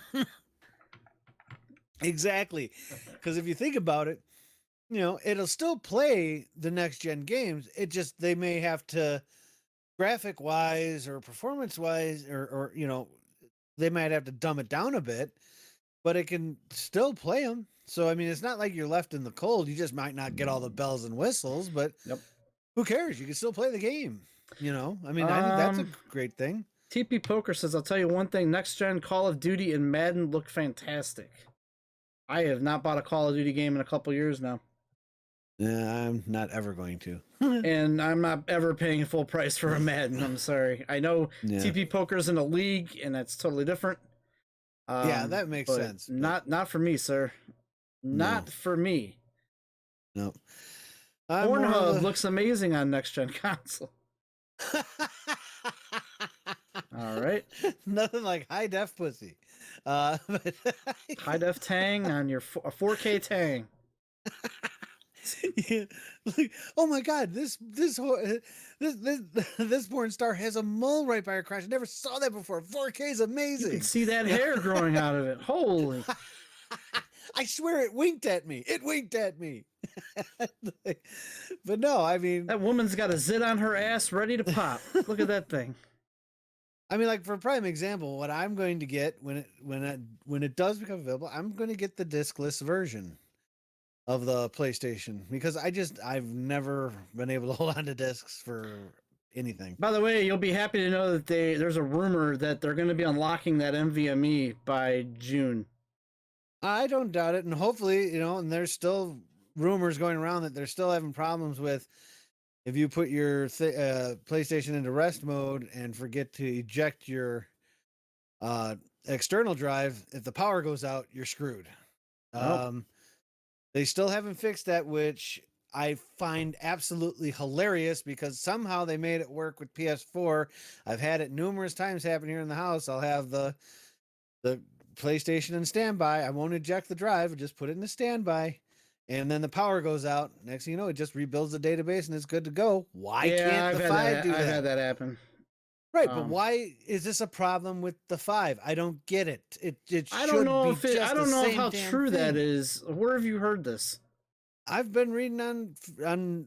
exactly, because if you think about it, it'll still play the next gen games. It just they may have to graphic wise or performance wise or they might have to dumb it down a bit, but it can still play them. So I mean, it's not like you're left in the cold. You just might not get all the bells and whistles, but yep. who cares? You can still play the game. I mean, I think that's a Um, great thing. TP Poker says, "I'll tell you one thing: next gen Call of Duty and Madden look fantastic. I have not bought a Call of Duty game in a couple years now, Yeah, I'm not ever going to. and I'm not ever paying full price for a Madden. I'm sorry. I know Yeah, TP Poker's in a league, and that's totally different. yeah, that makes But sense. But not for me, sir. no, Not for me. no, I'm more of Pornhub the. looks amazing on next gen console. All right, Nothing like high def pussy. But high def Tang on your 4K Tang. yeah, like, oh my god, this this porn star has a mole right by her crotch. I never saw that before. 4K is You can amazing. see that hair growing out of it. Holy! I swear it winked at me. It winked at me. But no, I mean, That woman's got a zit on her ass ready to pop. Look at that thing. like for prime example, what I'm going to get when it does become available, I'm going to get the discless version of the PlayStation because I've never been able to hold on to discs for anything. By the way, you'll be happy to know that there's a rumor that they're going to be unlocking that NVMe by June. I don't doubt it, and hopefully, and there's still rumors going around that they're still having problems with if you put your PlayStation into rest mode and forget to eject your uh, external drive. If the power goes out, you're screwed. Oh, They still haven't fixed that, which I find absolutely hilarious because somehow they made it work with PS4. I've had it numerous times happen here in the house. I'll have the PlayStation in standby. I won't eject the drive, I just put it in the standby. And then the power goes out. Next thing you know, it just rebuilds the database and it's good to go. Why yeah, can't the 5 do I've that? had that happen. Right, but why is this a problem with the 5? I don't get it. It I don't should know be if it. I just the don't know same how damn true that thing. is. Where have you heard this? I've been reading on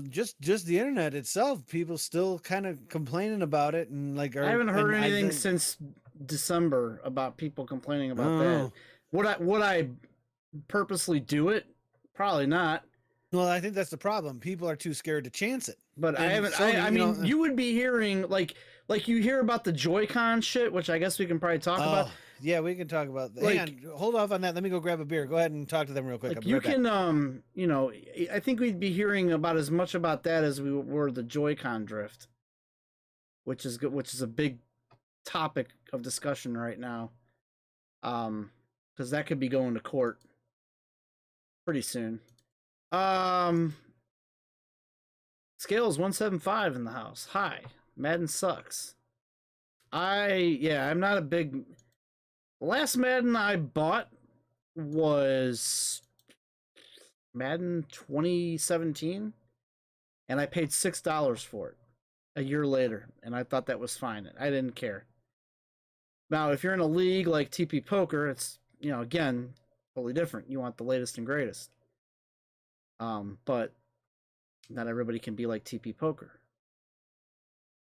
just the internet itself. People still kind of complaining about it and like I haven't heard and I anything think since December about people complaining about that. oh Would I purposely do it? Probably not. well, I think that's the problem. People are too scared to chance it. But I And haven't. Sony, I mean, you would be hearing like you hear about the Joy-Con shit, which I guess we can probably talk about. oh yeah, we can talk about that. Like, Hang on, hold off on that. Let me go grab a beer. Go ahead and talk to them real quick. I'll like be you right back. can I think we'd be hearing about as much about that as we were the Joy-Con drift, which is good, which is a big topic of discussion right now. Because that could be going to court pretty soon. Scales 175 in the house. Hi, Madden sucks. I'm not a big. The last Madden I bought was Madden 2017, and I paid $6 for it a year later, and I thought that was fine. I didn't care. Now, if you're in a league like TP Poker, it's again totally different. You want the latest and greatest. But not everybody can be like TP Poker.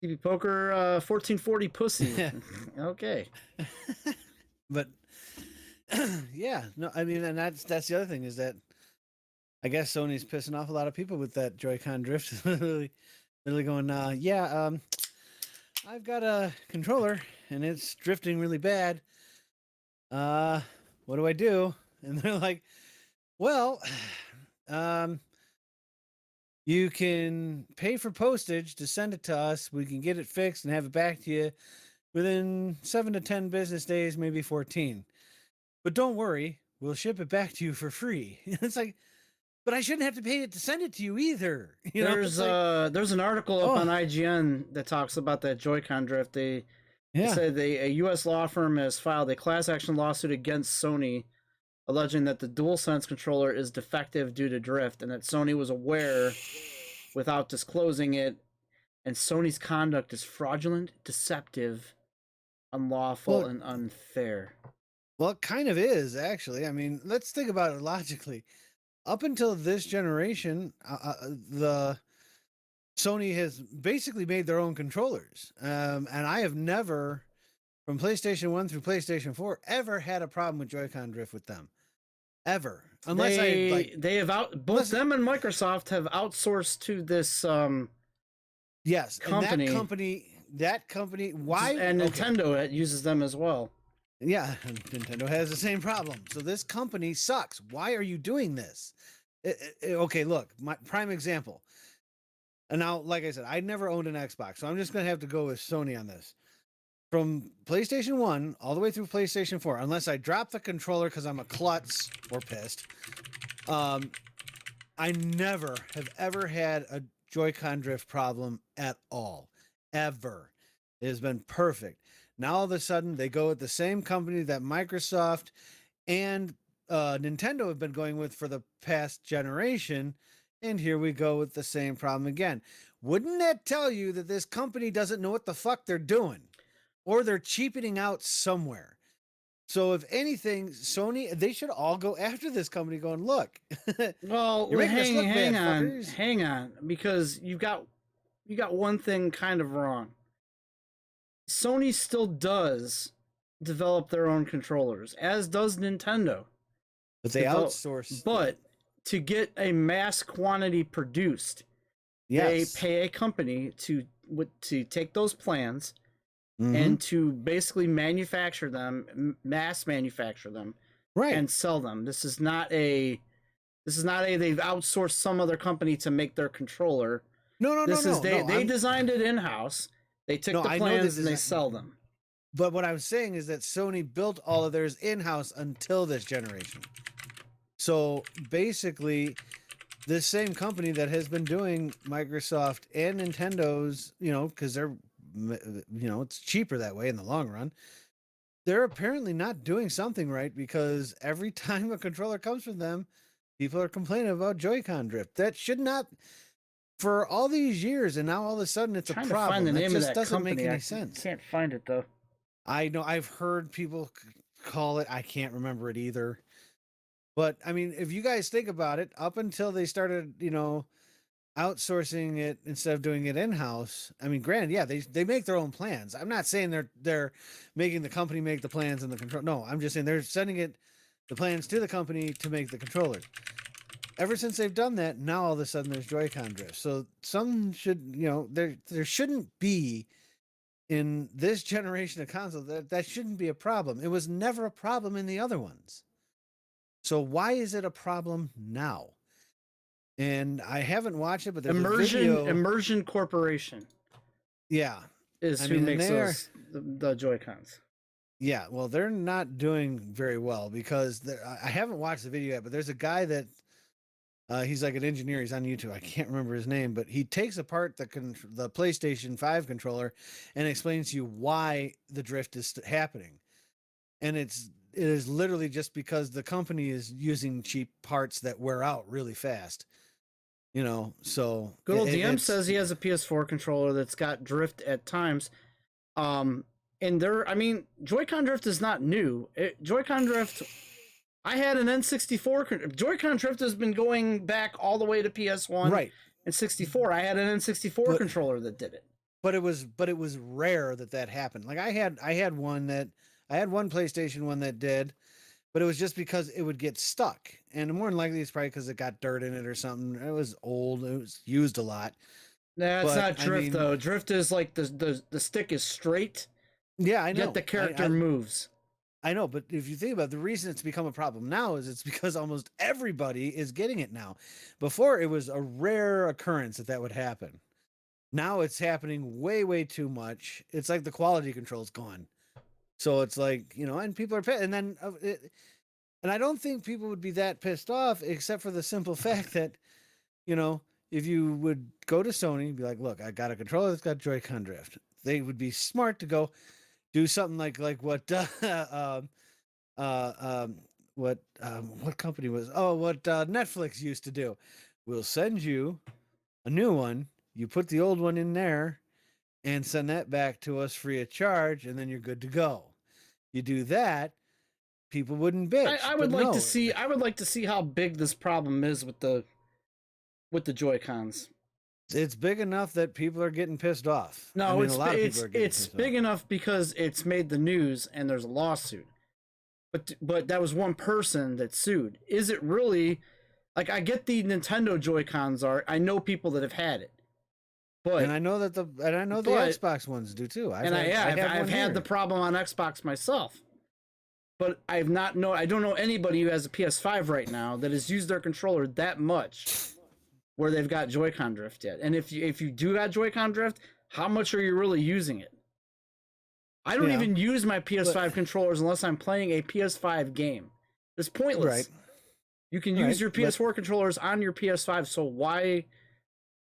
TP Poker 1440 pussy. Okay. But yeah, no, I mean, and that's the other thing is that I guess Sony's pissing off a lot of people with that Joy-Con drift. literally going, I've got a controller and it's drifting really bad. What do I do? And they're like, well, You can pay for postage to send it to us. We can get it fixed and have it back to you within 7 to 10 business days, maybe 14. But don't worry, we'll ship it back to you for free. It's like, but I shouldn't have to pay it to send it to you either. You know, There's it's like, there's an article up on oh, IGN that talks about that Joy-Con drift. They yeah. said a U.S. law firm has filed a class action lawsuit against Sony, alleging that the DualSense controller is defective due to drift, and that Sony was aware without disclosing it, and Sony's conduct is fraudulent, deceptive, unlawful, Well, and unfair. well, it kind of is, actually. I mean, let's think about it logically. Up until this generation, the Sony has basically made their own controllers. And I have never, from PlayStation 1 through PlayStation 4, ever had a problem with Joy-Con drift with them. Ever. Unless they have both them and Microsoft have outsourced to this yes, company. And that company, why? And Nintendo uses them as well. Yeah, Nintendo has the same problem. So this company sucks. Why are you doing this? Okay, look, my prime example. And now, like I said, I never owned an Xbox, so I'm just going to have to go with Sony on this. From PlayStation 1 all the way through PlayStation 4, unless I drop the controller because I'm a klutz or pissed, I never have ever had a Joy-Con drift problem at all. Ever. It has been perfect. Now all of a sudden they go with the same company that Microsoft and Nintendo have been going with for the past generation, and here we go with the same problem again. Wouldn't that tell you that this company doesn't know what the fuck they're doing? Or they're cheapening out somewhere. So if anything, Sony, they should all go after this company going, look. Well, hang on, because you got one thing kind of wrong. Sony still does develop their own controllers, as does Nintendo. But they outsource. But to get a mass quantity produced, they pay a company to take those plans and to basically manufacture them, mass manufacture them, right, and sell them. This is not a they've outsourced some other company to make their controller. No. They designed it in house. They took the plans and they sell them. But what I'm saying is that Sony built all of theirs in house until this generation. So basically, this same company that has been doing Microsoft and Nintendo's, because they're, it's cheaper that way in the long run. They're apparently not doing something right, because every time a controller comes from them, people are complaining about Joy-Con drift. That should not, for all these years, and now all of a sudden it's a problem. To find the name just of that doesn't company. make any sense. Can't find it though. I know I've heard people call it. I can't remember it either. But I mean, if you guys think about it, up until they started, outsourcing it instead of doing it in-house, I mean, granted, yeah, they make their own plans. I'm not saying they're making the company make the plans and the control. No, I'm just saying they're sending the plans to the company to make the controllers. Ever since they've done that, now all of a sudden there's Joy-Con drift. So some should, there shouldn't be, in this generation of consoles, that shouldn't be a problem. It was never a problem in the other ones. So why is it a problem now? And I haven't watched it, but there's a video. Immersion Corporation. Yeah. Who makes the Joy-Cons. Yeah, well, they're not doing very well, because I haven't watched the video yet, but there's a guy that he's like an engineer. He's on YouTube. I can't remember his name, but he takes apart the PlayStation 5 controller and explains to you why the drift is happening. And it is literally just because the company is using cheap parts that wear out really fast. So good old DM says he has a PS4 controller that's got drift at times. And Joy-Con drift is not new. Joy-Con drift, I had an N64. Joy-Con drift has been going back all the way to PS1, right, and 64. I had an N64 controller that did it. But it was rare that happened. Like I had one PlayStation one that did, but it was just because it would get stuck. And more than likely it's probably because it got dirt in it or something. It was old. It was used a lot. Nah, it's not drift though. Drift is like the stick is straight. Yeah, I know. Yet the character moves. I know, but if you think about it, the reason it's become a problem now is it's because almost everybody is getting it now. Before, it was a rare occurrence that would happen. Now it's happening way, way too much. It's like the quality control's gone. So it's like, and people are pissed. And then, and I don't think people would be that pissed off, except for the simple fact that, if you would go to Sony and be like, look, I got a controller that's got Joy-Con drift, they would be smart to go do something like what what company was what Netflix used to do. We'll send you a new one, you put the old one in there and send that back to us free of charge, and then you're good to go. You do that, people wouldn't bitch. I would like to see. I would like to see how big this problem is with the Joy-Cons. It's big enough that people are getting pissed off. No, I mean, it's a lot of people are getting it's pissed big off. enough because it's made the news and there's a lawsuit. But that was one person that sued. Is it really like I get the Nintendo Joy-Cons are? I know people that have had it. But and I know that the Xbox ones do too. I've had the problem on Xbox myself. But I don't know anybody who has a PS5 right now that has used their controller that much where they've got Joy-Con drift yet. And if you do got Joy-Con drift, how much are you really using it? I don't even use my PS5 controllers unless I'm playing a PS5 game. It's pointless. Right. You can use your PS4 controllers on your PS5, so why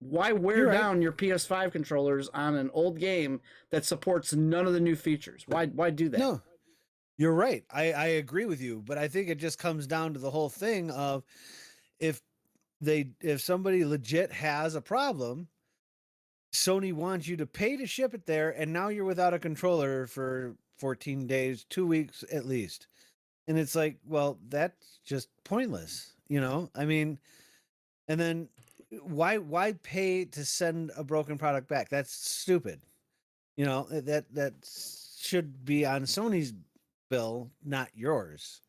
wear down your PS5 controllers on an old game that supports none of the new features? Why do that? No. You're right. I agree with you, but I think it just comes down to the whole thing of if somebody legit has a problem, Sony wants you to pay to ship it there, and now you're without a controller for 14 days, 2 weeks at least. And it's like, well, that's just pointless, I mean, and then why pay to send a broken product back? That's stupid. That should be on Sony's bill, not yours.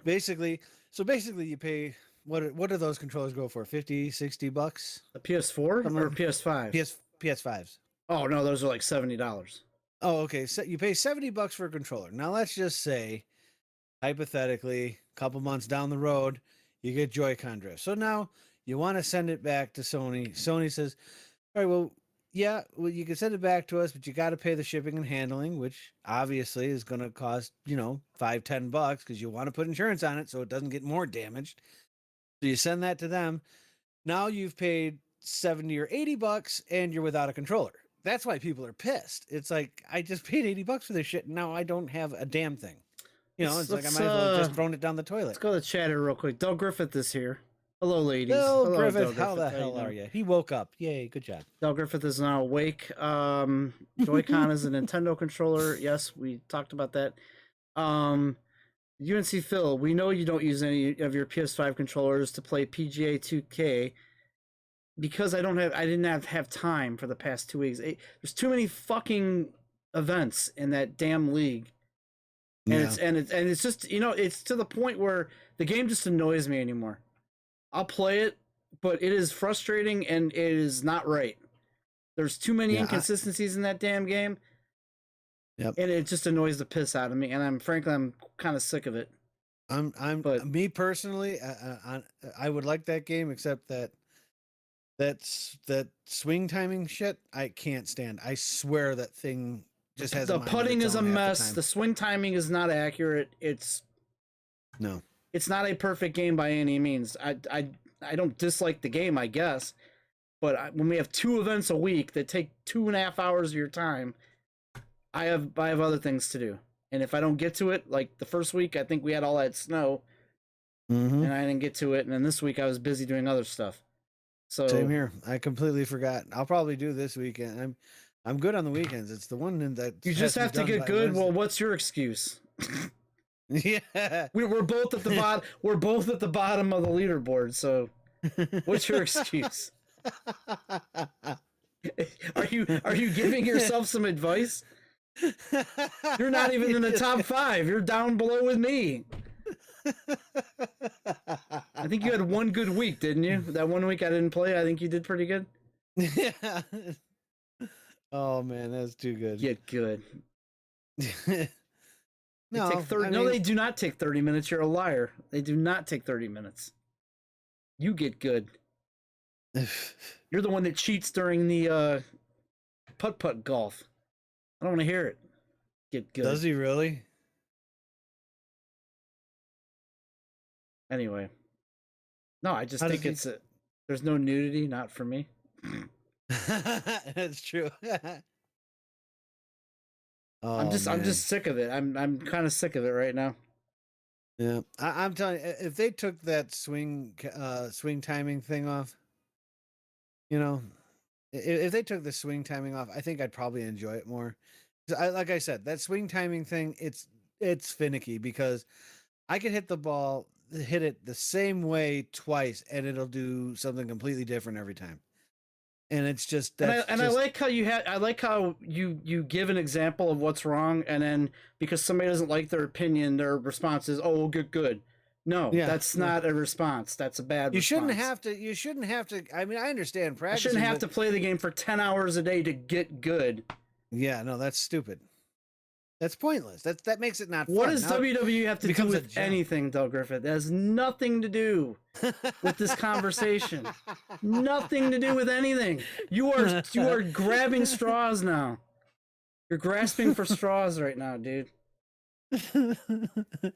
Basically you pay what do those controllers go for? 50, 60 bucks? A PS4 or PS5? PS5s. Oh no, those are like $70. Oh, okay. So you pay 70 bucks for a controller. Now let's just say, hypothetically, a couple months down the road, you get Joy-Con drift. So now you want to send it back to Sony. Sony says, all right, well, you can send it back to us, but you got to pay the shipping and handling, which obviously is going to cost, $5-10 because you want to put insurance on it so it doesn't get more damaged. So you send that to them. Now you've paid 70 or 80 bucks and you're without a controller. That's why people are pissed. It's like, I just paid 80 bucks for this shit and now I don't have a damn thing. It's like I might as well have just thrown it down the toilet. Let's go to the chat here real quick. Doug Griffith is here. Hello, ladies. Hello, Griffith. How the hell are you? He woke up. Yay, good job. Doug Griffith is now awake. Joy-Con is a Nintendo controller. Yes, we talked about that. UNC Phil, we know you don't use any of your PS5 controllers to play PGA 2K because I didn't have time for the past 2 weeks. There's too many fucking events in that damn league. And it's just, it's to the point where the game just annoys me anymore. I'll play it, but it is frustrating and it is not right. There's too many inconsistencies in that damn game. Yep. And it just annoys the piss out of me, and I'm kind of sick of it. Me personally, I would like that game, except that swing timing shit I can't stand. I swear that thing just has the putting is a mess. The swing timing is not accurate. It's not a perfect game by any means. I don't dislike the game, I guess, but when we have 2 events a week that take 2.5 hours of your time, I have other things to do. And if I don't get to it, like the first week, I think we had all that snow, and I didn't get to it. And then this week I was busy doing other stuff. So same here. I completely forgot. I'll probably do this weekend. I'm good on the weekends. It's the one that you just have to get good. Well, what's your excuse? Yeah, we're both at the bottom. We're both at the bottom of the leaderboard. So, what's your excuse? Are you giving yourself some advice? You're not even in the top 5. You're down below with me. I think you had one good week, didn't you? That one week I didn't play, I think you did pretty good. Yeah. Oh man, that's too good. Get good. They No, take 30. I No, mean- they do not take 30 minutes. You're a liar. They do not take 30 minutes. You get good. You're the one that cheats during the putt-putt golf. I don't want to hear it. Get good. Does he really? Anyway. No, I just How think does it's there's no nudity, not for me. That's true. Oh, I'm man. just sick of it. I'm kind of sick of it right now. Yeah, I'm telling you, if they took that swing timing thing off, you know, if they took the swing timing off, I think I'd probably enjoy it more. 'Cause like I said, that swing timing thing, it's finicky because I can hit the ball, hit it the same way twice, and it'll do something completely different every time. And it's just that's I like how I like how you give an example of what's wrong, and then because somebody doesn't like their opinion, their response is, "Oh, we'll get good." No, Yeah, that's yeah. not a response. That's a bad. You response. You shouldn't have to. I mean, I understand I practicing. shouldn't have to play the game for 10 hours a day to get good. Yeah, no, that's stupid. That's pointless. That makes it not What fun. does Now, WWE have to do becomes a with job. anything, Doug Griffith? It has nothing to do with this conversation. Nothing to do with anything. You are grabbing straws now. You're grasping for straws right now, dude.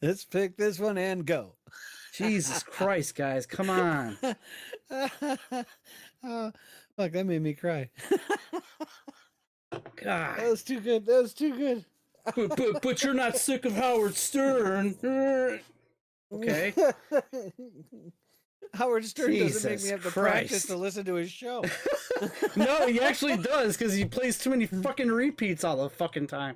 Let's pick this one and go. Jesus Christ, guys, come on. Oh, fuck, that made me cry. God. That was too good. That was too good. But you're not sick of Howard Stern. Okay. Howard Stern doesn't make Jesus me have to Christ. practice to listen to his show. No, he actually does because he plays too many fucking repeats all the fucking time.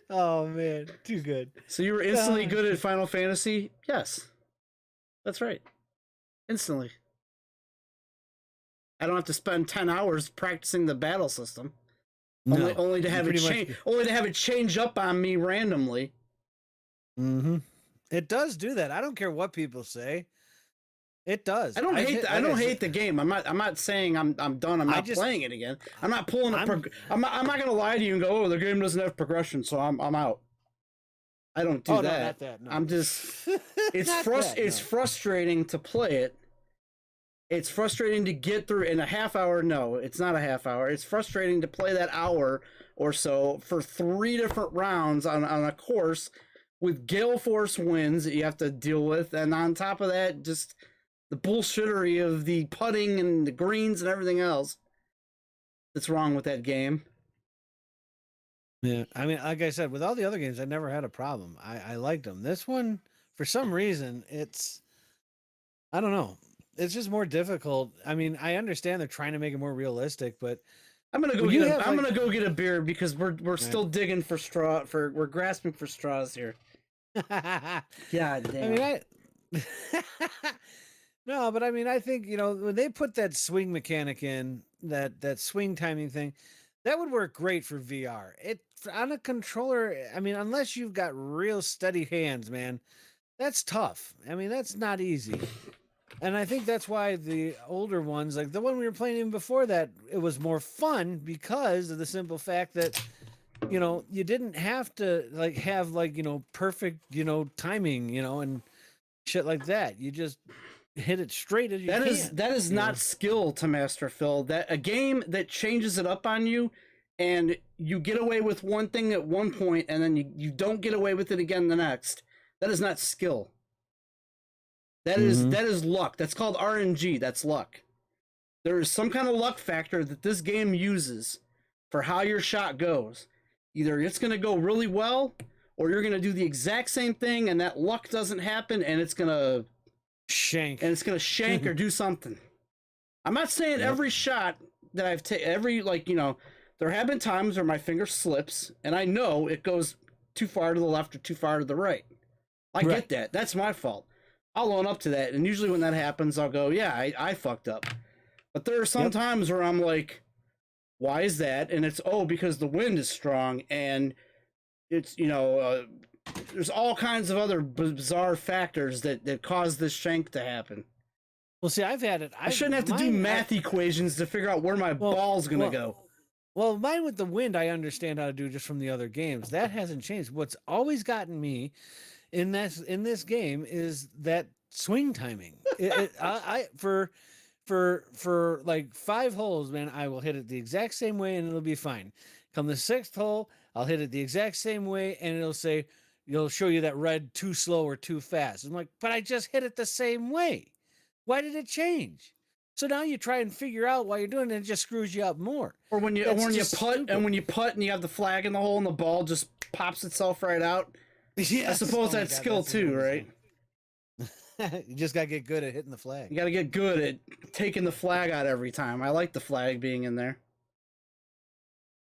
Oh man, too good. So you were instantly good at Final Fantasy? Yes. That's right. Instantly. I don't have to spend 10 hours practicing the battle system. No, Only to you have it pretty much- change only to have it change up on me randomly. Mm-hmm. It does do that. I don't care what people say. It does. I don't hate the game. I'm not saying I'm done. I'm not just- playing it again. I'm not pulling I'm not gonna lie to you and go, oh, the game doesn't have progression, so I'm out. I don't do Oh, no, that. not that, no. I'm just it's Not that, it's no. frustrating to play it. It's frustrating to get through in a half hour. No, it's not a half hour. It's frustrating to play that hour or so for 3 different rounds on a course with gale force winds that you have to deal with, and on top of that, just the bullshittery of the putting and the greens and everything else that's wrong with that game. Yeah, I mean, like I said, with all the other games, I never had a problem. I liked them. This one, for some reason, I don't know. It's just more difficult. I mean, I understand they're trying to make it more realistic, but I'm gonna go Well, you have, I'm like- gonna go get a beer because we're still digging for we're grasping for straws here. God damn. I mean, no, but I mean, I think when they put that swing mechanic in, that swing timing thing, that would work great for VR. It on a controller. I mean, unless you've got real steady hands, man, that's tough. I mean, that's not easy. And I think that's why the older ones, like the one we were playing even before that, it was more fun because of the simple fact that, you didn't have to have perfect, timing, and shit like that. You just hit it straight as you can. That is not skill to master, Phil. That a game that changes it up on you and you get away with one thing at one point and then you don't get away with it again the next. That is not skill. That is luck. That's called RNG. That's luck. There is some kind of luck factor that this game uses for how your shot goes. Either it's going to go really well, or you're going to do the exact same thing, and that luck doesn't happen, and it's going to shank. And it's going to shank or do something. I'm not saying every shot that I've taken, there have been times where my finger slips, and I know it goes too far to the left or too far to the right. I get that. That's my fault. I'll own up to that, and usually when that happens, I'll go, yeah, I fucked up. But there are some times where I'm like, why is that? And it's, because the wind is strong, and it's, there's all kinds of other bizarre factors that cause this shank to happen. Well, see, I've had it. I shouldn't have to do math equations to figure out where my ball's going to go. Well, mine with the wind, I understand how to do just from the other games. That hasn't changed. What's always gotten me in this game is that swing timing. For like 5 holes, man, I will hit it the exact same way and it'll be fine. Come the 6th hole, I'll hit it the exact same way and it'll show you that red too slow or too fast. I'm like, but I just hit it the same way. Why did it change? So now you try and figure out why you're doing it, and it just screws you up more. Or when you That's putt just stupid. and when you putt and you have the flag in the hole and the ball just pops itself right out. I Yes. suppose Oh my that's God, skill that's too, amazing. right? You just gotta get good at hitting the flag. You got to get good at taking the flag out every time. I like the flag being in there.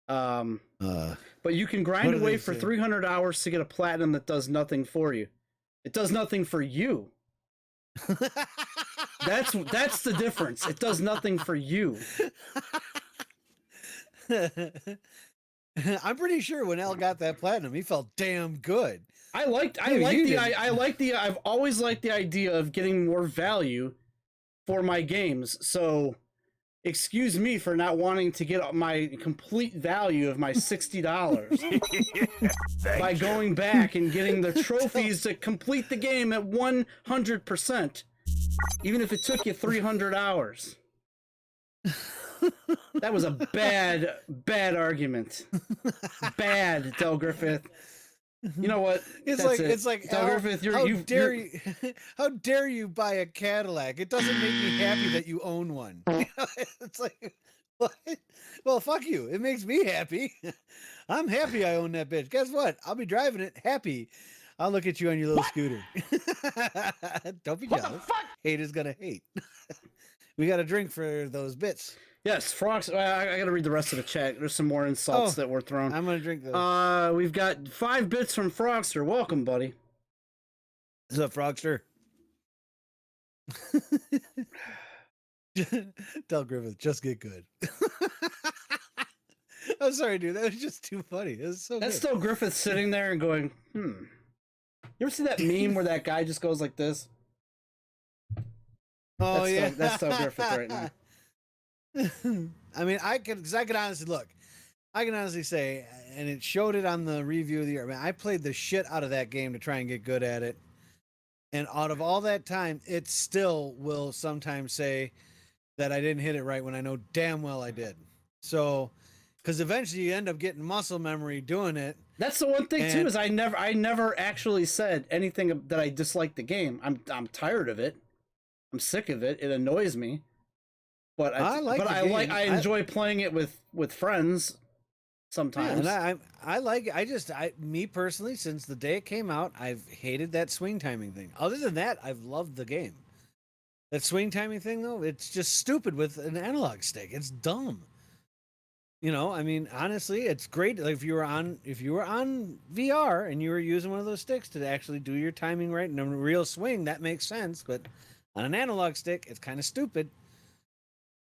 But you can grind What do away they for say? 300 hours to get a platinum that does nothing for you. It does nothing for you. That's the difference. It does nothing for you. I'm pretty sure when Al got that platinum, he felt damn good. I've always liked the idea of getting more value for my games. So excuse me for not wanting to get my complete value of my $60 by going back and getting the trophies to complete the game at 100%, even if it took you 300 hours. That was a bad argument. Bad, Del Griffith. You know what? It's like Del Al, Griffith, how dare you buy a Cadillac? It doesn't make me happy that you own one. It's like, what? Well, fuck you. It makes me happy. I'm happy I own that bitch. Guess what? I'll be driving it happy. I'll look at you on your little scooter. Don't be jealous. Haters gonna hate. We got a drink for those bits. Yes, Frogs. I got to read the rest of the chat. There's some more insults that were thrown. I'm gonna drink those. We've got 5 bits from Frogster. Welcome, buddy. What's up, Frogster? Tell Griffith, just get good. I'm sorry, dude. That was just too funny. It was so That's good. still Griffith sitting there and going, You ever see that meme where that guy just goes like this? Oh, yeah. That's still Griffith right now. I mean, I can honestly look. I can honestly say, and it showed it on the review of the year. I mean, I played the shit out of that game to try and get good at it. And out of all that time, it still will sometimes say that I didn't hit it right when I know damn well I did. So, because eventually you end up getting muscle memory doing it. That's the one thing too, is I never actually said anything that I disliked the game. I'm tired of it. I'm sick of it. It annoys me. But I enjoy playing it with friends sometimes. Yeah, and I like it. Me personally, since the day it came out, I've hated that swing timing thing. Other than that, I've loved the game. That swing timing thing though, it's just stupid with an analog stick. It's dumb. You know, I mean, honestly, it's great like if you were on VR and you were using one of those sticks to actually do your timing right in a real swing, that makes sense. But on an analog stick, it's kind of stupid.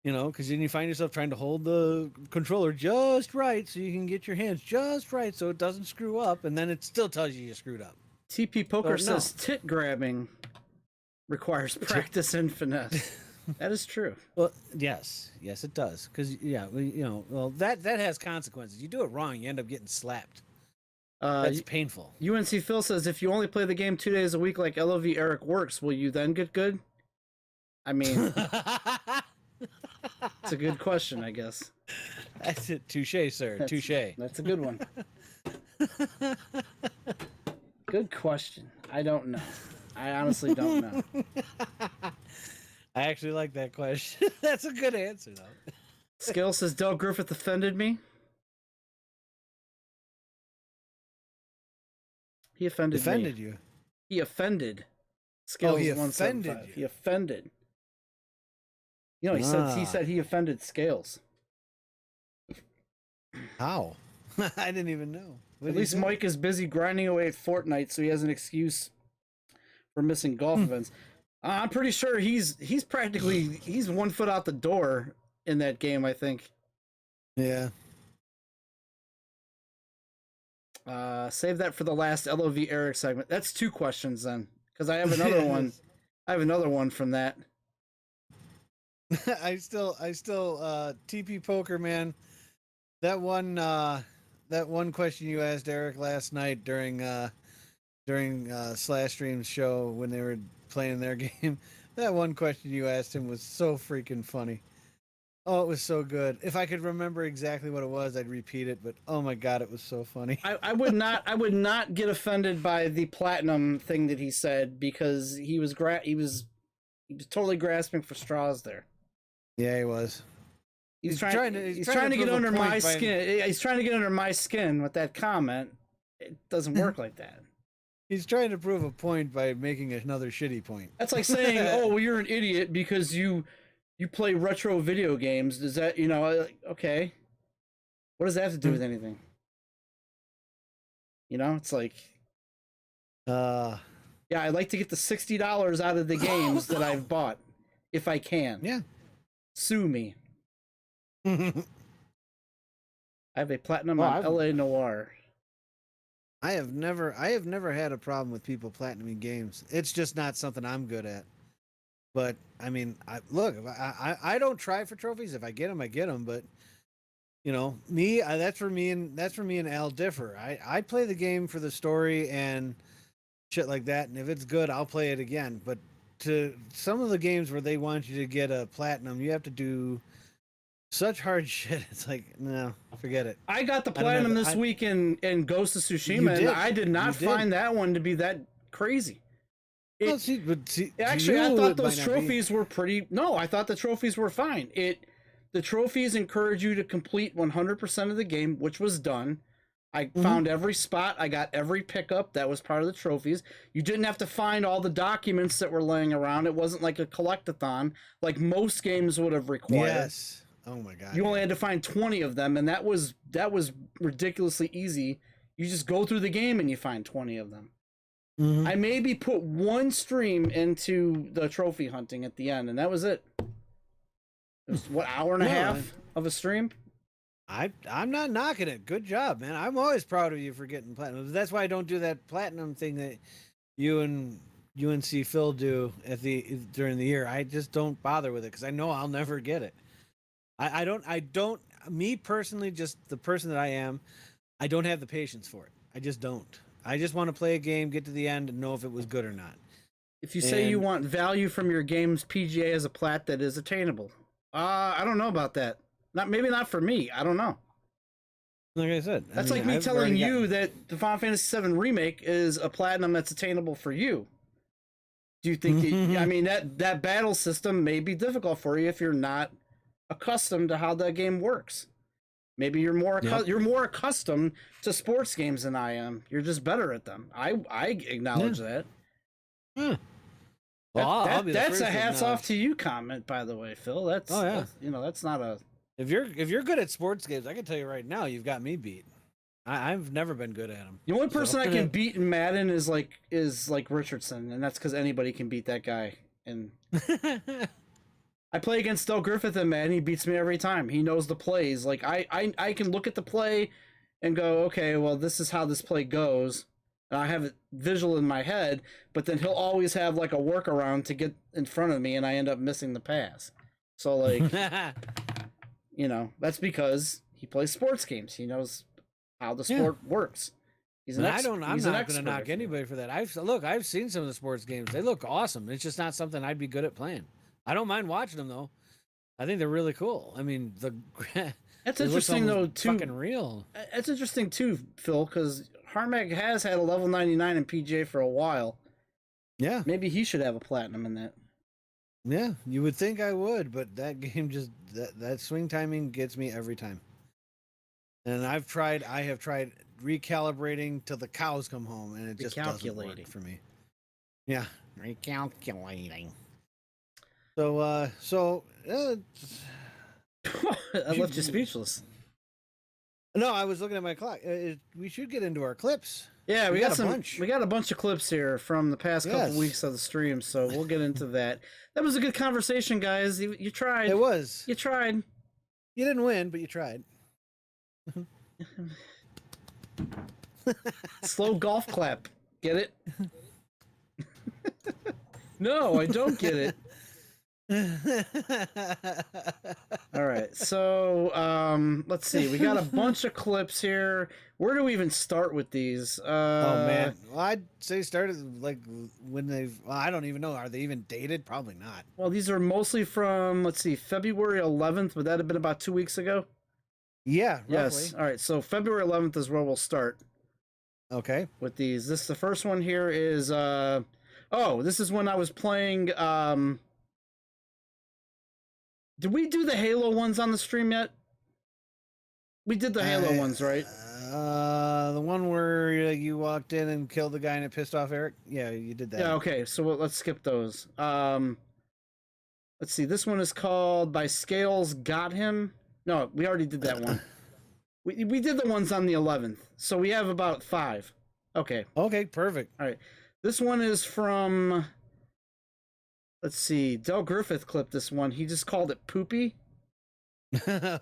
You know, because then you find yourself trying to hold the controller just right so you can get your hands just right so it doesn't screw up, and then it still tells you screwed up. TP Poker says tit grabbing requires practice and finesse. That is true. Well, yes, it does. Because that has consequences. You do it wrong, you end up getting slapped. That's painful. UNC Phil says if you only play the game 2 days a week like LOV Eric works, will you then get good? I mean. It's a good question, I guess. That's it. Touche, sir. Touche. That's a good one. Good question. I don't know. I honestly don't know. I actually like that question. That's a good answer, though. Scale says Del Griffith offended me. He offended me. You. He offended. Scales he 175. offended you. He offended. You know, he said he offended Scales. How? I didn't even know. At least Mike is busy grinding away at Fortnite, so he has an excuse for missing golf events. I'm pretty sure he's 1 foot out the door in that game, I think. Yeah. Save that for the last LOV Eric segment. That's 2 questions then, because I have another one. I have another one from that. I still TP Poker, man. that one question you asked Eric last night during Slash Stream's show when they were playing their game. That one question you asked him was so freaking funny. Oh, it was so good. If I could remember exactly what it was, I'd repeat it. But oh my god, it was so funny. I would not get offended by the platinum thing that he said because he was totally grasping for straws there. Yeah, he was. He's trying to get under my skin. He's trying to get under my skin with that comment. It doesn't work like that. He's trying to prove a point by making another shitty point. That's like saying, "Oh, well, you're an idiot because you play retro video games." Does that, okay? What does that have to do with anything? It's like, yeah, I'd like to get the $60 out of the games that I've bought, if I can. Yeah. Sue me. I have a platinum on LA Noire. I have never had a problem with people platinuming games. It's just not something I'm good at. But I mean, I don't try for trophies. If I get them, I get them. But that's for me and Al differ. I play the game for the story and shit like that. And if it's good, I'll play it again. But to some of the games where they want you to get a platinum, you have to do such hard shit. It's like, no, forget it. I got the platinum this week in Ghost of Tsushima, and I did not find that one to be that crazy. Actually, I thought those trophies were pretty. No, I thought the trophies were fine. The trophies encourage you to complete 100% of the game, which was done. I found every spot. I got every pickup. That was part of the trophies. You didn't have to find all the documents that were laying around. It wasn't like a collectathon like most games would have required. Yes. Oh my god. You only had to find 20 of them, and that was ridiculously easy. You just go through the game and you find 20 of them. I maybe put one stream into the trophy hunting at the end, and that was it. It was hour and a half of a stream? I'm not knocking it. Good job, man. I'm always proud of you for getting platinum. That's why I don't do that platinum thing that you and UNC Phil do during the year. I just don't bother with it because I know I'll never get it. I don't, me personally, just the person that I am, I don't have the patience for it. I just don't. I just want to play a game, get to the end, and know if it was good or not. If you say you want value from your game's PGA as a plat that is attainable, I don't know about that. Maybe not for me. I don't know. Like I said, that's like me telling you that the Final Fantasy VII Remake is a platinum that's attainable for you. Do you think that, that battle system may be difficult for you if you're not accustomed to how that game works? Maybe you're more accustomed to sports games than I am. You're just better at them. I acknowledge that. Well, that's a hats off to you comment, by the way, Phil. That's that's not a. If you're good at sports games, I can tell you right now, you've got me beat. I've never been good at them. The only person I can beat in Madden is like Richardson, and that's because anybody can beat that guy. And I play against Del Griffith in Madden. He beats me every time. He knows the plays. Like I can look at the play and go, okay, well, this is how this play goes. And I have it visual in my head, but then he'll always have like a workaround to get in front of me, and I end up missing the pass. So like, that's because he plays sports games. He knows how the sport works. I'm not going to knock anybody for that. I've seen some of the sports games. They look awesome. It's just not something I'd be good at playing. I don't mind watching them though. I think they're really cool. I mean, that's interesting though too. Fucking real. That's interesting too, Phil, because Harmac has had a level 99 in PGA for a while. Yeah. Maybe he should have a platinum in that. Yeah, you would think I would, but that game just that swing timing gets me every time. And I have tried recalibrating till the cows come home, and it just doesn't work for me. Yeah, recalculating. So I left you speechless. No, I was looking at my clock. We should get into our clips. Yeah, we got a bunch. We got a bunch of clips here from the past couple weeks of the stream, so we'll get into that. That was a good conversation, guys. You tried. It was. You tried. You didn't win, but you tried. Slow golf clap. Get it? No, I don't get it. All All right, so let's see. We got a bunch of clips here. Where do we even start with these? Oh man, well, I'd say start like when they've. Well, I don't even know. Are they even dated? Probably not. Well, these are mostly from, let's see, February 11th. Would that have been about 2 weeks ago? Yeah. Roughly. Yes. All right, so February 11th is where we'll start Okay. with these. The first one here is this is when I was playing did we do the Halo ones on the stream yet? We did the Halo ones, right? The one where you walked in and killed the guy and it pissed off Eric. Yeah, you did that. Yeah, okay. So let's skip those. Let's see. This one is called By Scales Got Him. No, we already did that one. We did the ones on the 11th. So we have about 5. Okay. Okay, perfect. All right. This one is from, let's see, Del Griffith clipped this one. He just called it Poopy. God.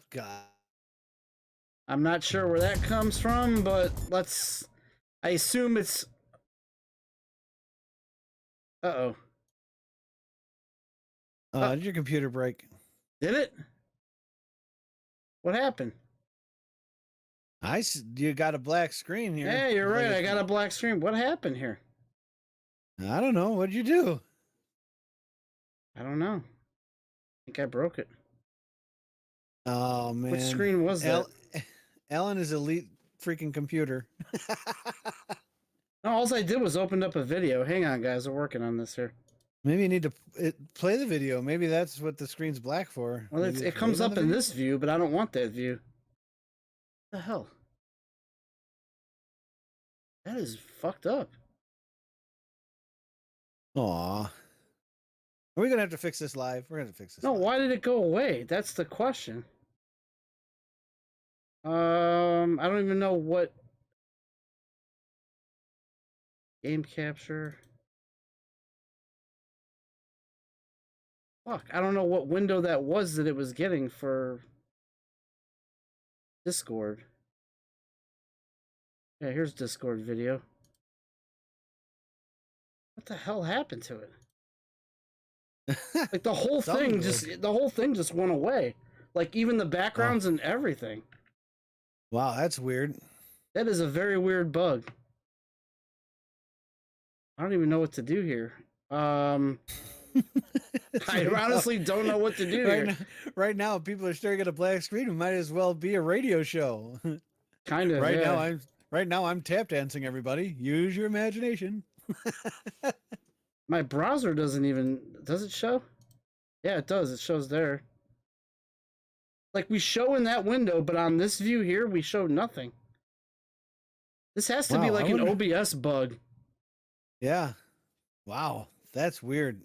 I'm not sure where that comes from, but I assume it's, uh-oh. Did your computer break? Did it? What happened? You got a black screen here. Hey, you're right. I got a black screen. What happened here? I don't know. What'd you do? I don't know. I think I broke it. Oh man. Which screen was that? Ellen is elite freaking computer. No, all I did was opened up a video. Hang on, guys. We're working on this here. Maybe you need to play the video. Maybe that's what the screen's black for. Well, Maybe it comes up in this view, but I don't want that view. What the hell? That is fucked up. Aw. Are we gonna have to fix this live? We're gonna have to fix this. No, live. why did it go away? That's the question. I don't even know what game capture. Fuck, I don't know what window that was that it was getting for Discord. Yeah, here's Discord video. What the hell happened to it? Like the whole thing just went away. Like even the backgrounds and everything. Wow, that's weird. That is a very weird bug. I don't even know what to do here. I honestly don't know what to do here. Right now, people are staring at a black screen. It might as well be a radio show. Kind of. Right now, I'm tap dancing. Everybody, use your imagination. My browser doesn't even. Does it show? Yeah, it does. It shows there. Like we show in that window, but on this view here, we show nothing. This has to be like an OBS bug. Yeah. Wow, that's weird.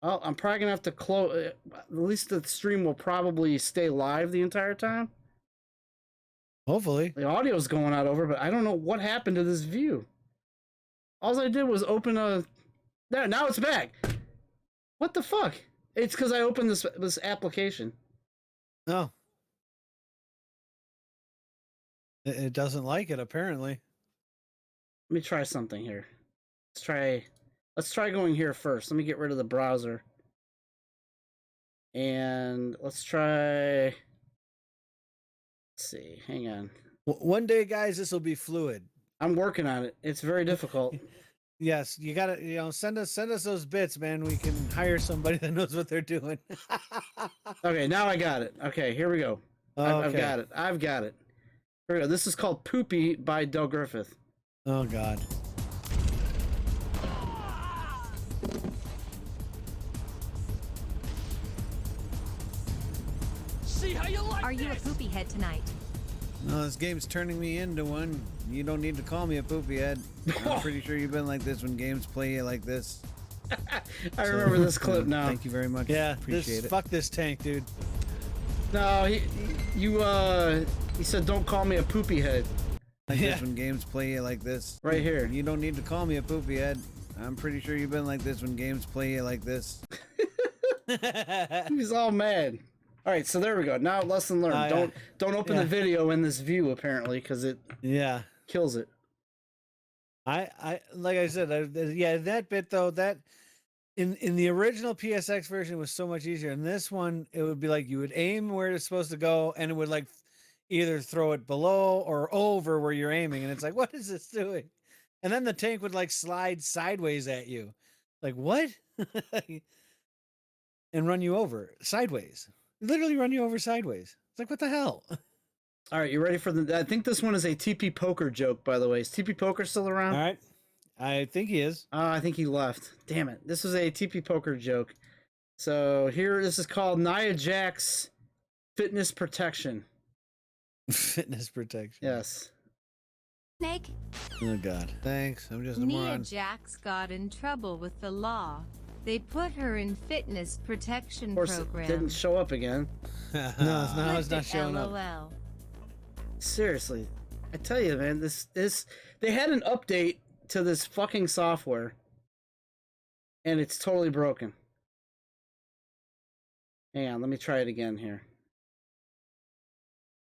Well, I'm probably gonna have to close. At least the stream will probably stay live the entire time. Hopefully, the audio's going out over, but I don't know what happened to this view. All I did was open a. There, now it's back. What the fuck? It's because I opened this application. No. It doesn't like it apparently. Let me try something here. Let's try going here first. Let me get rid of the browser. And let's try. Let's see. Hang on. One day, guys, this will be fluid. I'm working on it. It's very difficult. Yes, you gotta, send us those bits, man. We can hire somebody that knows what they're doing. Okay, now I got it. Okay, here we go. Okay. I've got it. Here we go. This is called Poopy by Del Griffith. Oh God. See how you like Are you a poopy head tonight? No, this game's turning me into one. You don't need to call me a poopy head. I'm pretty sure you've been like this when games play you like this. I remember this clip now. Thank you very much. Yeah, appreciate it. Fuck this tank, dude. No, he said don't call me a poopy head. Like this when games play you like this. Right here. You don't need to call me a poopy head. I'm pretty sure you've been like this when games play you like this. He's all mad. All right, so there we go. Now lesson learned. Don't open the video in this view apparently because it kills it. I like I said, that bit though, that in the original PSX version, it was so much easier. In this one, it would be like you would aim where it's supposed to go, and it would like either throw it below or over where you're aiming, and it's like, what is this doing? And then the tank would like slide sideways at you, like what? And run you over sideways. Literally run you over sideways. It's like, what the hell? All right, you ready for the? I think this one is a TP Poker joke, by the way. Is TP Poker still around? All right. I think he is. I think he left. Damn it. This was a TP Poker joke. So here, this is called Nia Jax Fitness Protection. Fitness protection. Yes. Snake. Oh, God. Thanks. I'm just a Nia moron. Jax got in trouble with the law. They put her in fitness protection Of course, program. it didn't show up again. No, it's not showing up. LOL. Seriously, I tell you, man, this they had an update to this fucking software, and it's totally broken. Hang on, let me try it again here.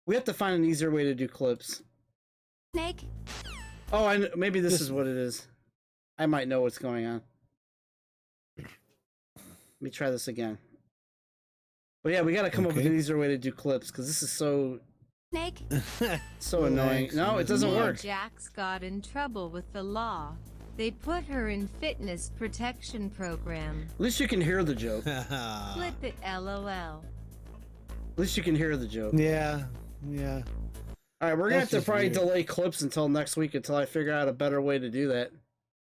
We have to find an easier way to do clips. Snake. Oh, I know, maybe this is what it is. I might know what's going on. Let me try this again. But yeah, we got to come up with an easier way to do clips because this is so Snake. annoying. No, it doesn't Nia work. Jax got in trouble with the law. They put her in fitness protection program. At least you can hear the joke. Flip it, LOL. At least you can hear the joke. Yeah. All right, we're gonna have That's to just probably weird. delay clips until next week until I figure out a better way to do that.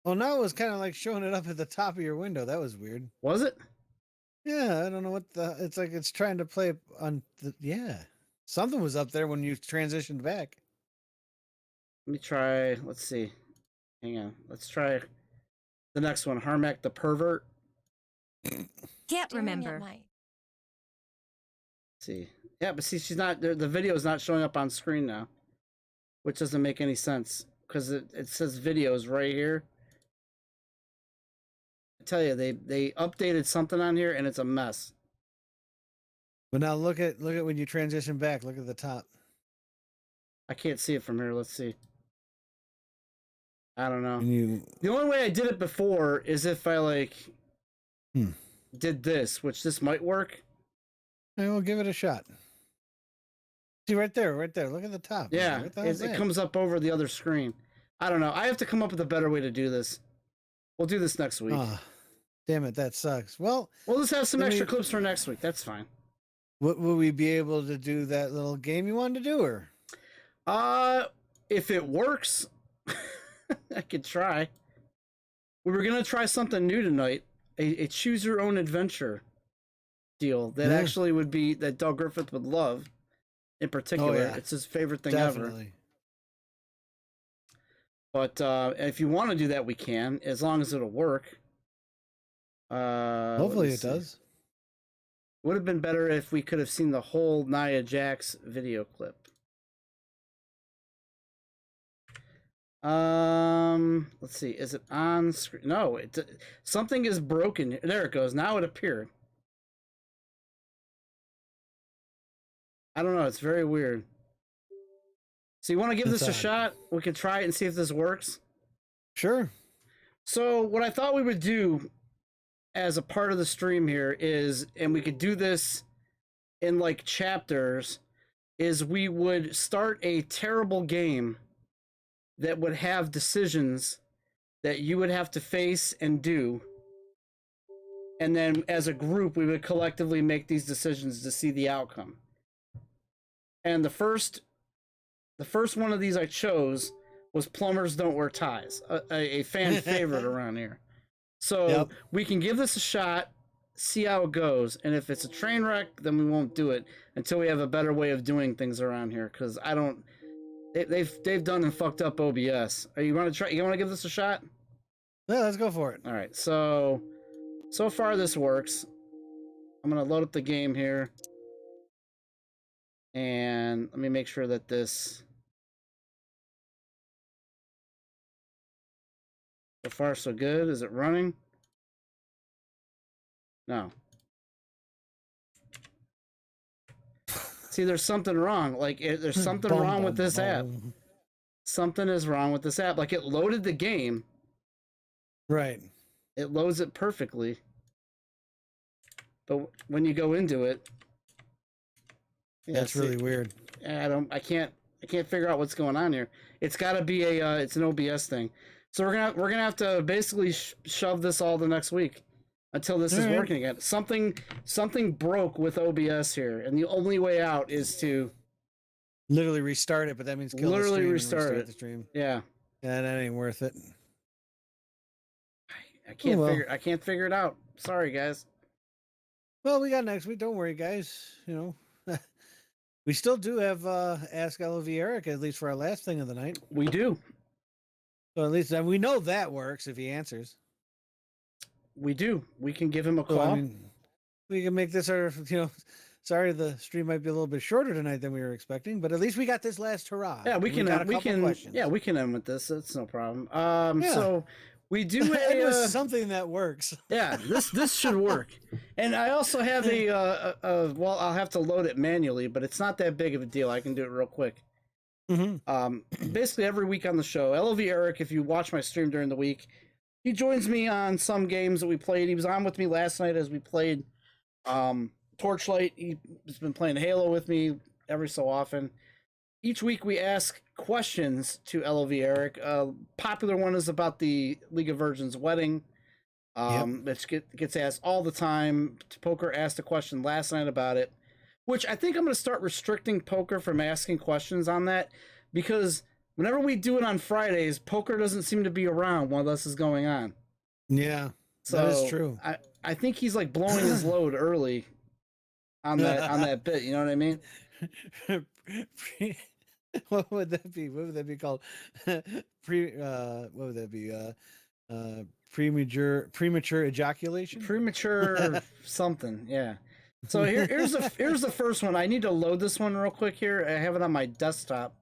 Well, now it was kind of like showing it up at the top of your window. That was weird. Was it? Yeah, I don't know what the. It's like it's trying to play on the. Yeah, something was up there when you transitioned back. Let me try. Let's see. Hang on. Let's try the next one. Harmac the pervert. Can't remember. Let's see. Yeah, but see, she's not. The video is not showing up on screen now, which doesn't make any sense because it says videos right here. I tell you, they updated something on here and it's a mess. But now look at when you transition back. Look at the top. I can't see it from here. Let's see. I don't know. And you. The only way I did it before is if I like Hmm. did this, which this might work. Hey, we'll give it a shot. See right there. Look at the top. Yeah, What the hell's it that? comes up over the other screen. I don't know. I have to come up with a better way to do this. We'll do this next week. Ah, damn it, that sucks. Well, We'll just have some let extra me- clips for next week. That's fine. will we be able to do that little game you wanted to do, or? If it works, I could try. We were gonna try something new tonight. A choose your own adventure deal that Yeah. actually would be that Doug Griffith would love. In particular, yeah. it's his favorite thing ever. Definitely. But if you want to do that, we can, as long as it'll work. Hopefully it does. Would have been better if we could have seen the whole Nia Jax video clip. Let's see. Is it on screen? No, something is broken. There it goes. Now it appeared. I don't know. It's very weird. So you want to give That's this a odd. shot? We could try it and see if this works. Sure. So what I thought we would do as a part of the stream here is, and we could do this in like chapters, is we would start a terrible game that would have decisions that you would have to face and do. And then as a group, we would collectively make these decisions to see the outcome. And the first one of these I chose was Plumbers Don't Wear Ties, a fan favorite around here. So Yep. we can give this a shot, see how it goes, and if it's a train wreck, then we won't do it until we have a better way of doing things around here. Because I don't, they've done and fucked up OBS. Are you want to try? You want to give this a shot? Yeah, let's go for it. All right. So far this works. I'm gonna load up the game here, and let me make sure that this. So far, so good. Is it running? No. See, there's something wrong. Like, there's something Bum, wrong with bum, this app. bum. Something is wrong with this app. Like, it loaded the game. Right. It loads it perfectly. but when you go into it, yeah, That's really weird. I can't figure out what's going on here. It's got to be it's an OBS thing. So we're gonna have to basically shove this all the next week until this is working again. Something broke with OBS here, and the only way out is to literally restart it. But that means kill literally the stream restart the stream. Yeah, that ain't worth it. I can't figure it out. Sorry, guys. Well, we got next week. Don't worry, guys. You know, we still do have Ask LOV Eric, at least for our last thing of the night. We do. So at least we know that works if he answers. We do. We can give him a call. So, I mean, we can make this our, sorry, the stream might be a little bit shorter tonight than we were expecting, but at least we got this last hurrah. Yeah, we can questions. Yeah, we can end with this. That's no problem. So we do something that works. Yeah, this should work. And I also have well, I'll have to load it manually, but it's not that big of a deal. I can do it real quick. Basically every week on the show, LOV Eric, if you watch my stream during the week, he joins me on some games that we played. He was on with me last night as we played Torchlight. He's been playing Halo with me every so often. Each week we ask questions to LOV Eric. Popular one is about the League of Virgins wedding, which gets asked all the time. Poker asked a question last night about it, which I think I'm going to start restricting Poker from asking questions on that, because whenever we do it on Fridays, Poker doesn't seem to be around while this is going on. Yeah, so that is true. I think he's like blowing his load early on that bit. You know what I mean? What would that be? What would that be called? What would that be? Premature ejaculation? Premature something, yeah. So here's the first one. I need to load this one real quick here. I have it on my desktop.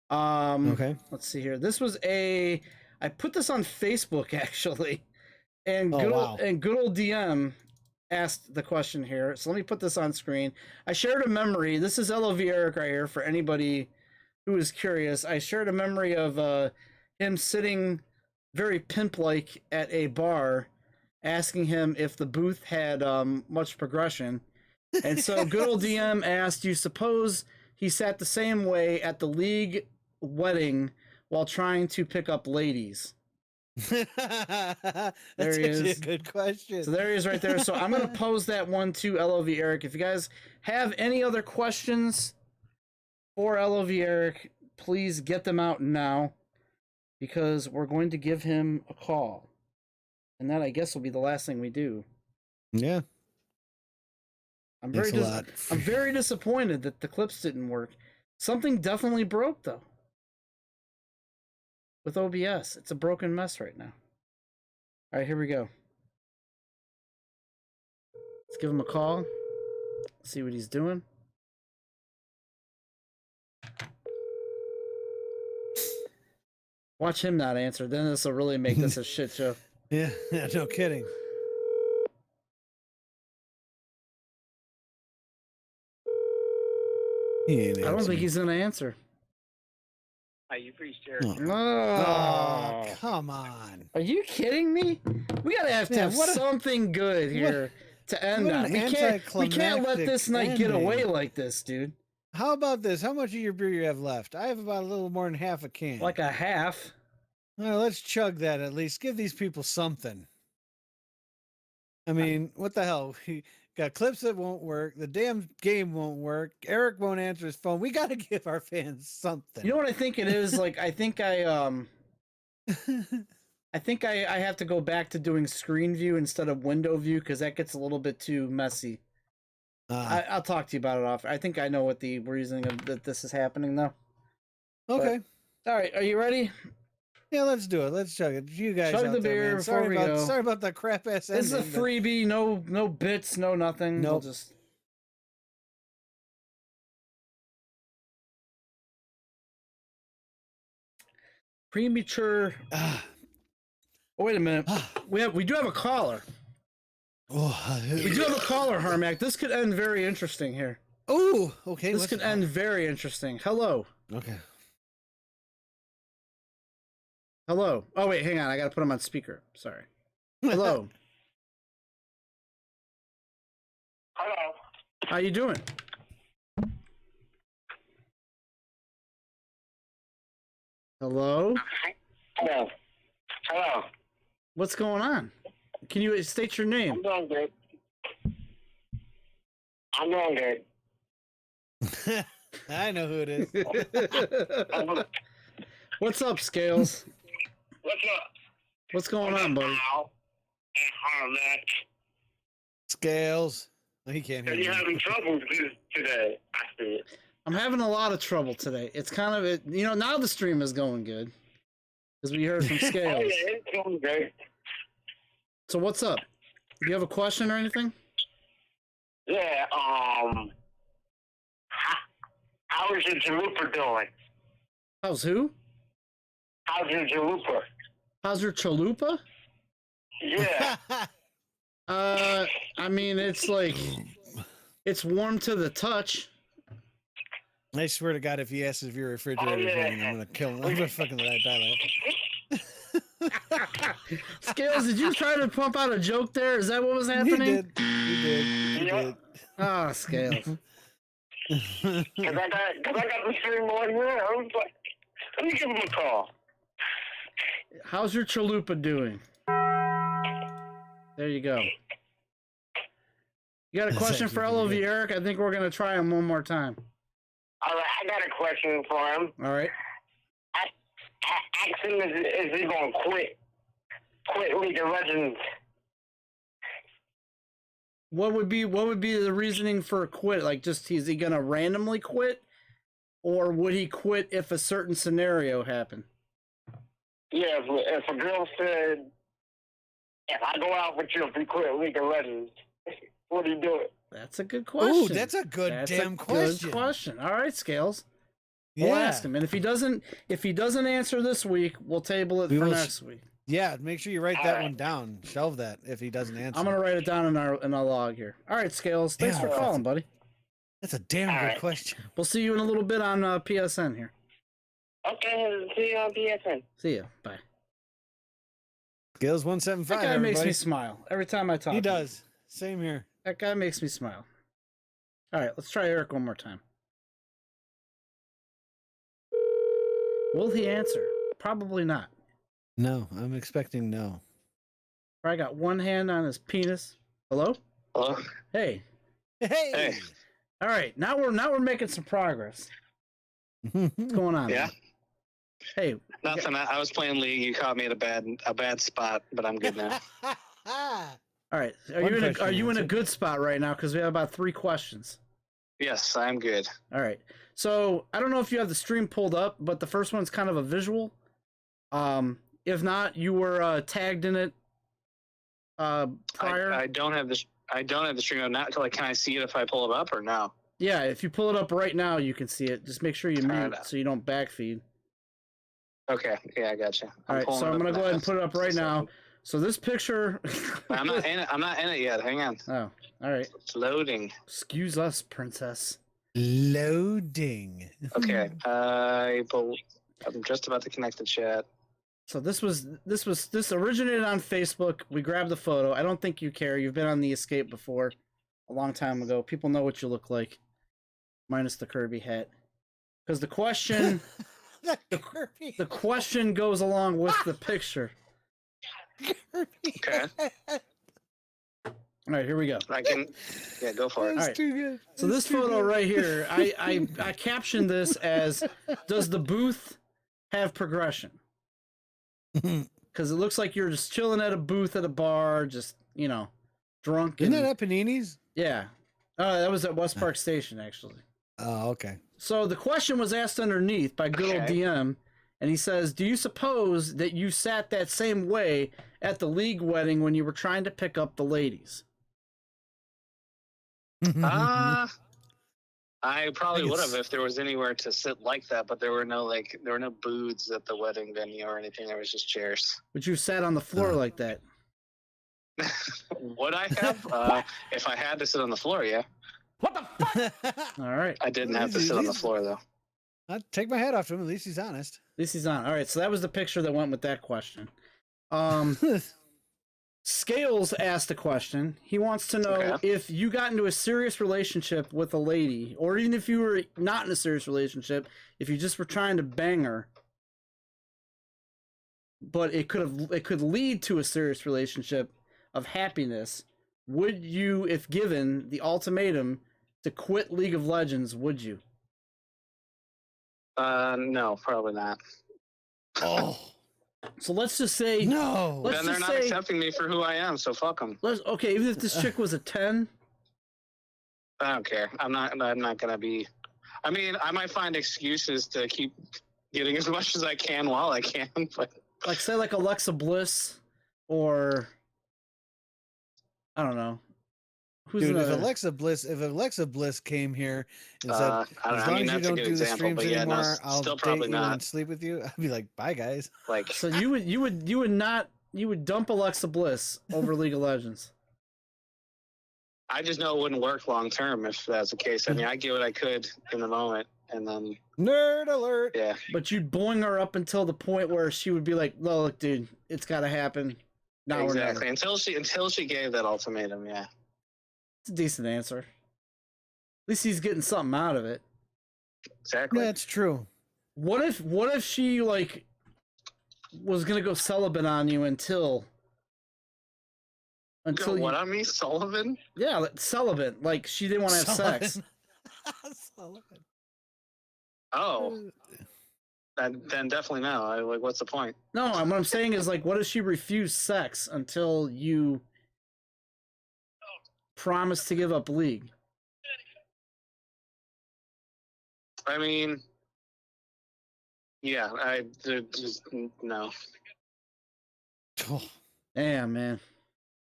Okay. Let's see here. This was I put this on Facebook actually. And good old DM asked the question here. So let me put this on screen. I shared a memory. This is LOV Eric right here for anybody who is curious. I shared a memory of him sitting very pimp-like at a bar, asking him if the booth had much progression. And so good old DM asked, you suppose he sat the same way at the League wedding while trying to pick up ladies? That's there he is. A good question. So there he is right there. So I'm going to pose that one to LOV Eric. If you guys have any other questions for LOV Eric, please get them out now, because we're going to give him a call. And that, I guess, will be the last thing we do. Yeah. I'm very disappointed that the clips didn't work. Something definitely broke, though. With OBS. It's a broken mess right now. All right, here we go. Let's give him a call. See what he's doing. Watch him not answer. Then this will really make this a shit show. Yeah, no kidding. I don't think he's gonna answer. You've reached Eric. Oh, come on. Are you kidding me? We gotta have something good here to end on. We can't let this night get away like this, dude. How about this? How much of your beer you have left? I have about a little more than half a can. Like a half. Well, let's chug that at least. Give these people something. I mean, what the hell? We got clips that won't work. The damn game won't work. Eric won't answer his phone. We got to give our fans something. You know what I think it is? Like, I think I have to go back to doing screen view instead of window view, because that gets a little bit too messy. I'll talk to you about it off. I think I know what the reasoning of that this is happening, though. Okay. All right. Are you ready? Yeah, let's do it. Let's chug it. You guys chug the beer before we go. Sorry about the crap ass ending. This is a freebie. No bits. No nothing. Nope. We'll just. Premature. Oh, wait a minute. We do have a caller. We do have a caller, Harmac. This could end very interesting here. Oh, okay. This could end very interesting. Hello. Okay. Hello. Oh, wait, hang on. I got to put him on speaker. Sorry. Hello. How you doing? Hello? Hello. Hello. What's going on? Can you state your name? I'm doing good. I'm doing good. I know who it is. What's up, Scales? What's up? What's going on, buddy? Al and Harmac. Scales. Oh, he can't Are hear you me. having trouble today? I see it. I'm having a lot of trouble today. It's kind of, now the stream is going good. Because we heard from Oh, Scales. yeah, it's going good. So what's up? Do you have a question or anything? Yeah, how is your Chalupa doing? How's who? How's your Chalupa? How's your chalupa? Yeah. I mean, it's like, it's warm to the touch. I swear to God, if he asks if your refrigerator's yeah. running, I'm gonna kill him. I'm gonna fucking die laughing. Scales, did you try to pump out a joke there? Is that what was He happening? did. He did. He Yeah. Ah, Scales. Cause I got the stream on here. I was like, let me give him a call. How's your chalupa doing? There you go. You got a That's question actually for pretty LOV good. Eric? I think we're going to try him one more time. All right, I got a question for him. All right. Ask him, is he gonna quit League of Legends? What would be the reasoning for a quit? Like, just is he going to randomly quit? Or would he quit if a certain scenario happened? Yeah, if a girl said, if I go out with you if we quit League of Legends, what do you do? That's a good question. Ooh, that's a good That's damn a question. Good question. All right, Scales. Yeah. We'll ask him. And if he doesn't answer this week, we'll table it We for will next week. Yeah, make sure you write All that right. one down. Shelve that if he doesn't answer. I'm gonna write it down in our log here. All right, Scales. Thanks Yeah. for calling, buddy. That's a damn All good right. question. We'll see you in a little bit on PSN here. Okay, see you on PSN. See ya. Bye. Scales 175. That guy makes everybody. me smile every time I talk. He to him. does. Same here. That guy makes me smile. All right, let's try Eric one more time. Will he answer? Probably not. No, I'm expecting no. I got one hand on his penis. Hello? Hello? Hey. Hey. All right, now we're making some progress. What's going on? Yeah? man? Hey, Nothing. I was playing League. You caught me at a bad spot, but I'm good now. all right. Are One you question in a answered. good spot right now? Because we have about 3 questions. Yes, I'm good. All right. So I don't know if you have the stream pulled up, but the first one's kind of a visual. If not, you were tagged in it prior. I don't have the stream up now. Like, can I see it if I pull it up or no? Yeah, if you pull it up right now, you can see it. Just make sure you All mute right. so you don't backfeed. Okay. Yeah, I got you. All right, so I'm gonna go ahead and put it up right now. So this picture. I'm not in it. I'm not in it yet. Hang on. Oh, all right. It's loading. Excuse us, princess. Loading. Okay. I'm just about to connect the chat. So this originated on Facebook. We grabbed the photo. I don't think you care. You've been on the Escape before, a long time ago. People know what you look like, minus the Kirby hat. Because the question, the question goes along with the picture. Okay. All right, here we go. I can. Yeah, go for it. That's right. too good. So this photo right here, I captioned this as, does the booth have progression? Because it looks like you're just chilling at a booth at a bar, just, drunk. Isn't and, that at Panini's? Yeah. That was at West Park Station, actually. Oh, okay. So the question was asked underneath by good old Okay. DM, and he says, do you suppose that you sat that same way at the league wedding when you were trying to pick up the ladies? I probably think would have it's- if there was anywhere to sit like that, but there were no booths at the wedding venue or anything. There was just chairs. Would you have sat on the floor like that? Would I have? If I had to sit on the floor, yeah. All right. I didn't have to sit on the floor though. I'll take my hat off to him. At least he's honest. This is on. All right, so that was the picture that went with that question. Scales asked a question. He wants to know Okay. if you got into a serious relationship with a lady, or even if you were not in a serious relationship, if you just were trying to bang her, but it could lead to a serious relationship of happiness. Would you, if given the ultimatum to quit League of Legends, would you? No, probably not. Oh So let's just say no! Let's Then they're just not say- accepting me for who I am, so fuck them. Okay, even if this chick was a 10, I don't care. I'm not gonna be. I mean, I might find excuses to keep getting as much as I can while I can, but like say like Alexa Bliss, or I don't know. Who's Dude, if another? Alexa Bliss came here and said, I don't know. as I long mean, as you that's a don't good do the example, streams but yeah, no, anymore, I'll still date probably you not. and sleep with you, I'd be like, bye guys. Like, So you would dump Alexa Bliss over League of Legends. I just know it wouldn't work long term if that's the case. I mean, I get what I could in the moment, and then Nerd alert! yeah, But you'd boing her up until the point where she would be like, "Look, dude, it's got to happen." Now exactly. or never. Until she gave that ultimatum, yeah. It's a decent answer. At least he's getting something out of it. Exactly. That's true. What if she like was gonna go celibate on you until What you, on me, Sullivan? yeah, like, celibate, like she didn't want to have sex. Sullivan. Oh, then definitely no. Like, what's the point? No, what I'm saying is like, what if she refused sex until you promised to give up League? I mean, yeah, just no. Oh, Damn, man.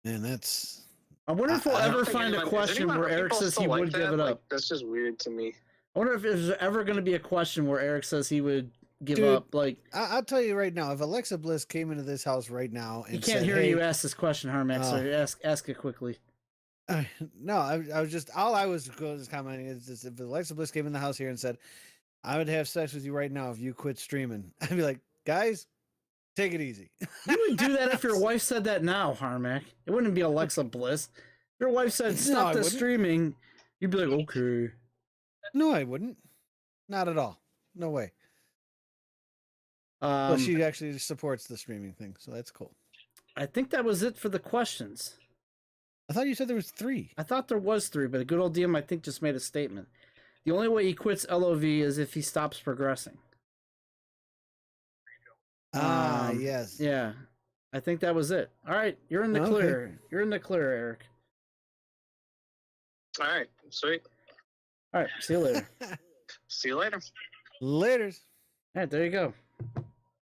man, that's I wonder if we'll I don't ever think find a anyone- question is where anyone- Eric people says he still like would that? give it Like, up. that's just weird to me. I wonder if there's ever going to be a question where Eric says he would give Dude, up. Like, I'll tell you right now, if Alexa Bliss came into this house right now and he can't said, hear hey, you ask this question, Harmax. Oh. So ask it quickly. no, I was just all I was commenting is just, if Alexa Bliss came in the house here and said, I would have sex with you right now if you quit streaming, I'd be like, guys, take it easy. You would do that if your wife said that now, Harmac. It wouldn't be Alexa Bliss. If your wife said, No, stop I the wouldn't. streaming, you'd be like, okay. No, I wouldn't. Not at all. No way. Well, Um, she actually supports the streaming thing, so that's cool. I think that was it for the questions. I thought you said there was 3. I thought there was 3, but a good old DM, I think, just made a statement. The only way he quits LOV is if he stops progressing. Yes. Yeah, I think that was it. All right, you're in the Okay. clear. You're in the clear, Eric. All right, sweet. All right, see you later. See you later. Laters. All right, there you go.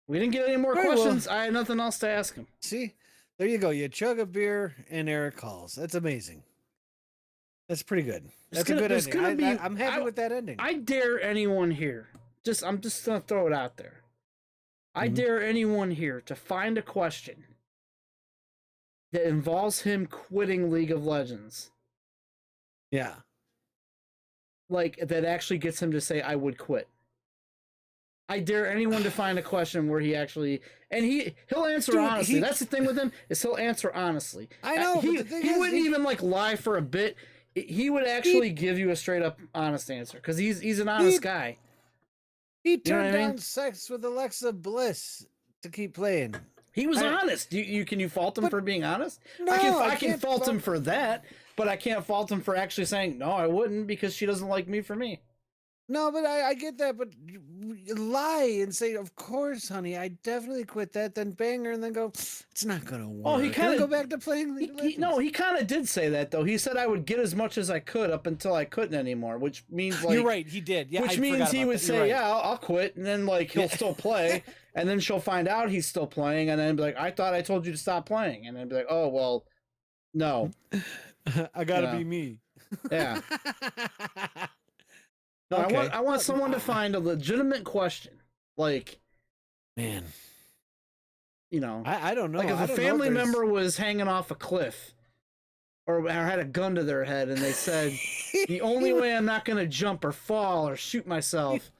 We didn't get any more Very well. questions. I had nothing else to ask him. See, there you go. You chug a beer and Eric calls. That's amazing. That's pretty good. That's a good there's ending. gonna be- I'm happy with that ending. I dare anyone here. I'm just gonna throw it out there. I Mhm. dare anyone here to find a question that involves him quitting League of Legends, Yeah. like that actually gets him to say, "I would quit." I dare anyone to find a question where he actually, and he'll answer Dude, honestly. he- That's the thing with him, is he'll answer honestly. I know, He, but the thing he is, wouldn't even like lie for a bit. He would actually give you a straight up honest answer because he's an honest guy. He know turned what I mean? down sex with Alexa Bliss to keep playing. He was I- honest. Can you fault him But- for being honest? No, I can can't fault him for that, but I can't fault him for actually saying no. I wouldn't because she doesn't like me for me. No, but I get that. But you lie and say, "Of course, honey, I definitely quit that." Then bang her and then go, "It's not gonna work." Oh, he And kinda- go back to playing League of Legends. He kind of did say that though. He said I would get as much as I could up until I couldn't anymore, which means like You're right. He did. Yeah, which I means forgot he about would that. You're say, right. "Yeah, I'll quit," and then like he'll still play, and then she'll find out he's still playing, and then be like, "I thought I told you to stop playing," and then be like, "Oh well, no, I gotta Yeah. be me. yeah." No, Okay. I want someone to find a legitimate question, like Man, you know, I don't know. like if I a don't know family there's- member was hanging off a cliff, or had a gun to their head, and they said, "The only way I'm not going to jump or fall or shoot myself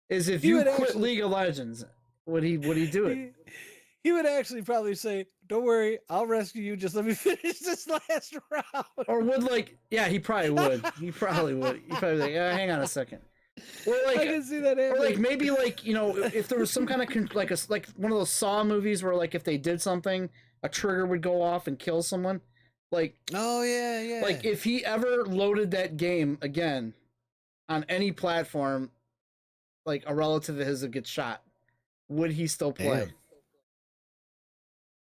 is if He you would quit actually- League of Legends." Would he do it? he would actually probably say, "Don't worry, I'll rescue you. Just let me finish this last round." Or would like, yeah, he probably would. He probably would. He probably like, hang on a second. Or I like, can see that or happening. like maybe like if there was some kind of like like one of those Saw movies where like if they did something, a trigger would go off and kill someone. Like, Oh yeah, yeah. like if he ever loaded that game again on any platform, like a relative of his would get shot, would he still play? Damn.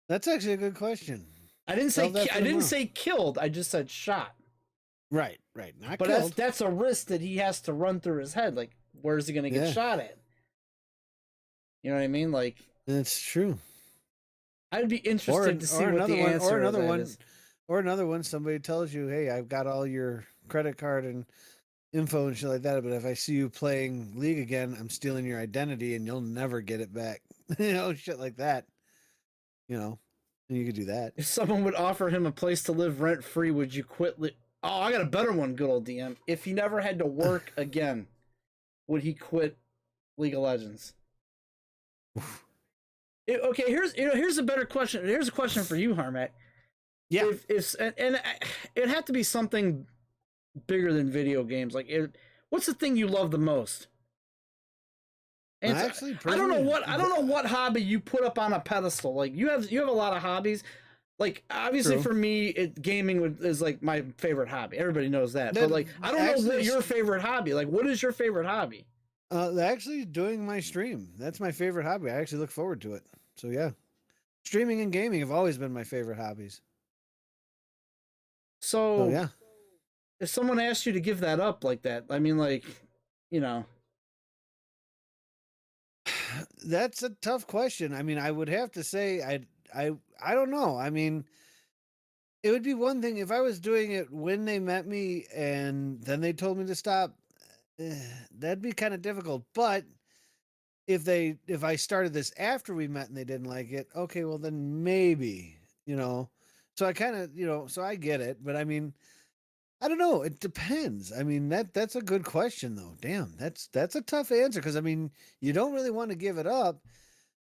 That's actually a good question. I didn't say Tell that to I the didn't mom. say killed. I just said shot. Right, right. Not But killed. that's a risk that he has to run through his head. Like, where's he gonna get Yeah. shot at? You know what I mean? Like, That's true. I'd be interested to see what another the one, answer or another of that one, is. or another one. Somebody tells you, "Hey, I've got all your credit card and info and shit like that. But if I see you playing League again, I'm stealing your identity, and you'll never get it back." Shit like that. And you could do that. If someone would offer him a place to live rent free, would you quit? Oh, I got a better one, good old DM. If he never had to work again, would he quit League of Legends? Okay, here's a better question. Here's a question for you, Harmac. Yeah. If it'd have to be something bigger than video games. Like, what's the thing you love the most? And Actually, I don't know personally, what hobby you put up on a pedestal. Like, you have a lot of hobbies. Like, obviously True. for me, gaming is like my favorite hobby. Everybody knows that. But like, I don't know Actually, what your favorite hobby. Like, what is your favorite hobby? Actually doing my stream. That's my favorite hobby. I actually look forward to it. So yeah, streaming and gaming have always been my favorite hobbies. So So yeah. if someone asked you to give that up like that, I mean, like, you know, That's a tough question. I mean, I would have to say I don't know. I mean, it would be one thing if I was doing it when they met me and then they told me to stop. That'd be kind of difficult. But if I started this after we met and they didn't like it, okay, well then maybe. So I kind of, so I get it, but I mean, I don't know. It depends. I mean, that's a good question though. Damn, that's a tough answer because I mean, you don't really want to give it up,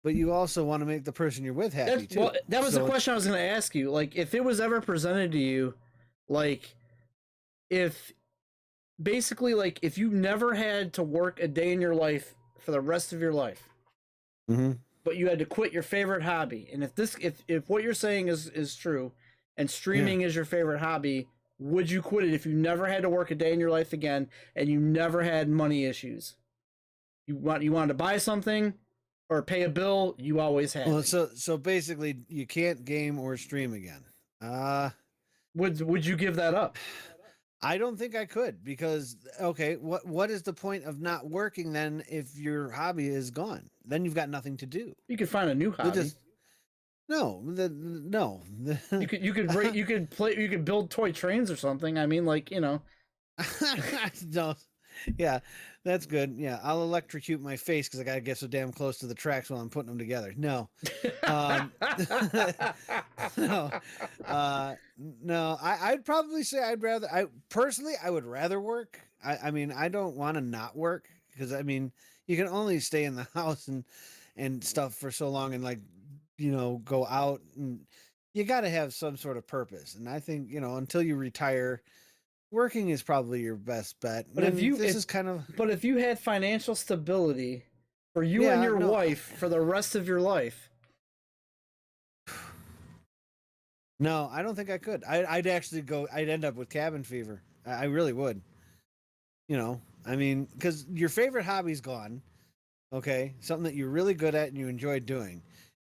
but you also want to make the person you're with happy too. well, that was So the question I was going to ask you. Like, if it was ever presented to you, like, if basically, like, if you never had to work a day in your life for the rest of your life, Mhm. but you had to quit your favorite hobby, and if what you're saying is true, and streaming is your favorite hobby, would you quit it if you never had to work a day in your life again and you never had money issues? You wanted to buy something or pay a bill, you always had. Well, it. so basically, you can't game or stream again. Would you give that up? I don't think I could because okay, what is the point of not working then if your hobby is gone? Then you've got nothing to do. You could find a new You'll hobby. No. You could build toy trains or something. I mean, like, no. Yeah, that's good. Yeah, I'll electrocute my face because I gotta get so damn close to the tracks while I'm putting them together. No, no, no. I'd probably say I'd rather. I would rather work. I mean, I don't want to not work because I mean, you can only stay in the house and stuff for so long and like go out and you got to have some sort of purpose. And I think until you retire, working is probably your best bet. But if you had financial stability for you and your wife for the rest of your life. No, I don't think I could. I'd actually I'd end up with cabin fever. I really would. I mean, because your favorite hobby's gone. Okay. Something that you're really good at and you enjoy doing.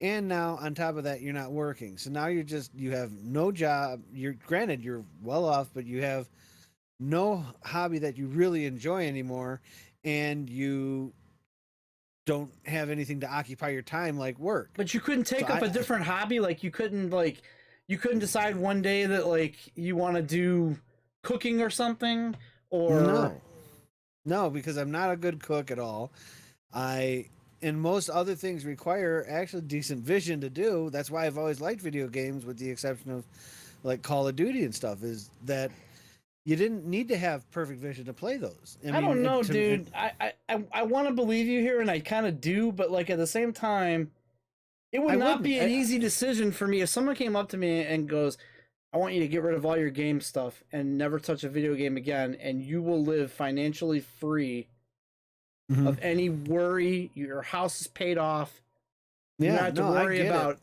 And now on top of that, you're not working. So now you have no job. Granted, you're well off, but you have no hobby that you really enjoy anymore. And you don't have anything to occupy your time like work. But you couldn't take up a different hobby. Like you couldn't decide one day that like you want to do cooking or something or no, because I'm not a good cook at all. And most other things require actually decent vision to do. That's why I've always liked video games, with the exception of like Call of Duty and stuff, is that you didn't need to have perfect vision to play those. I don't know, dude. I want to believe you here, and I kind of do, but like at the same time, It would I not be an wouldn't. easy decision for me if someone came up to me and goes, I want you to get rid of all your game stuff and never touch a video game again, and you will live financially free Mhm. of any worry. Your house is paid off. You don't have to no, I worry get it. about,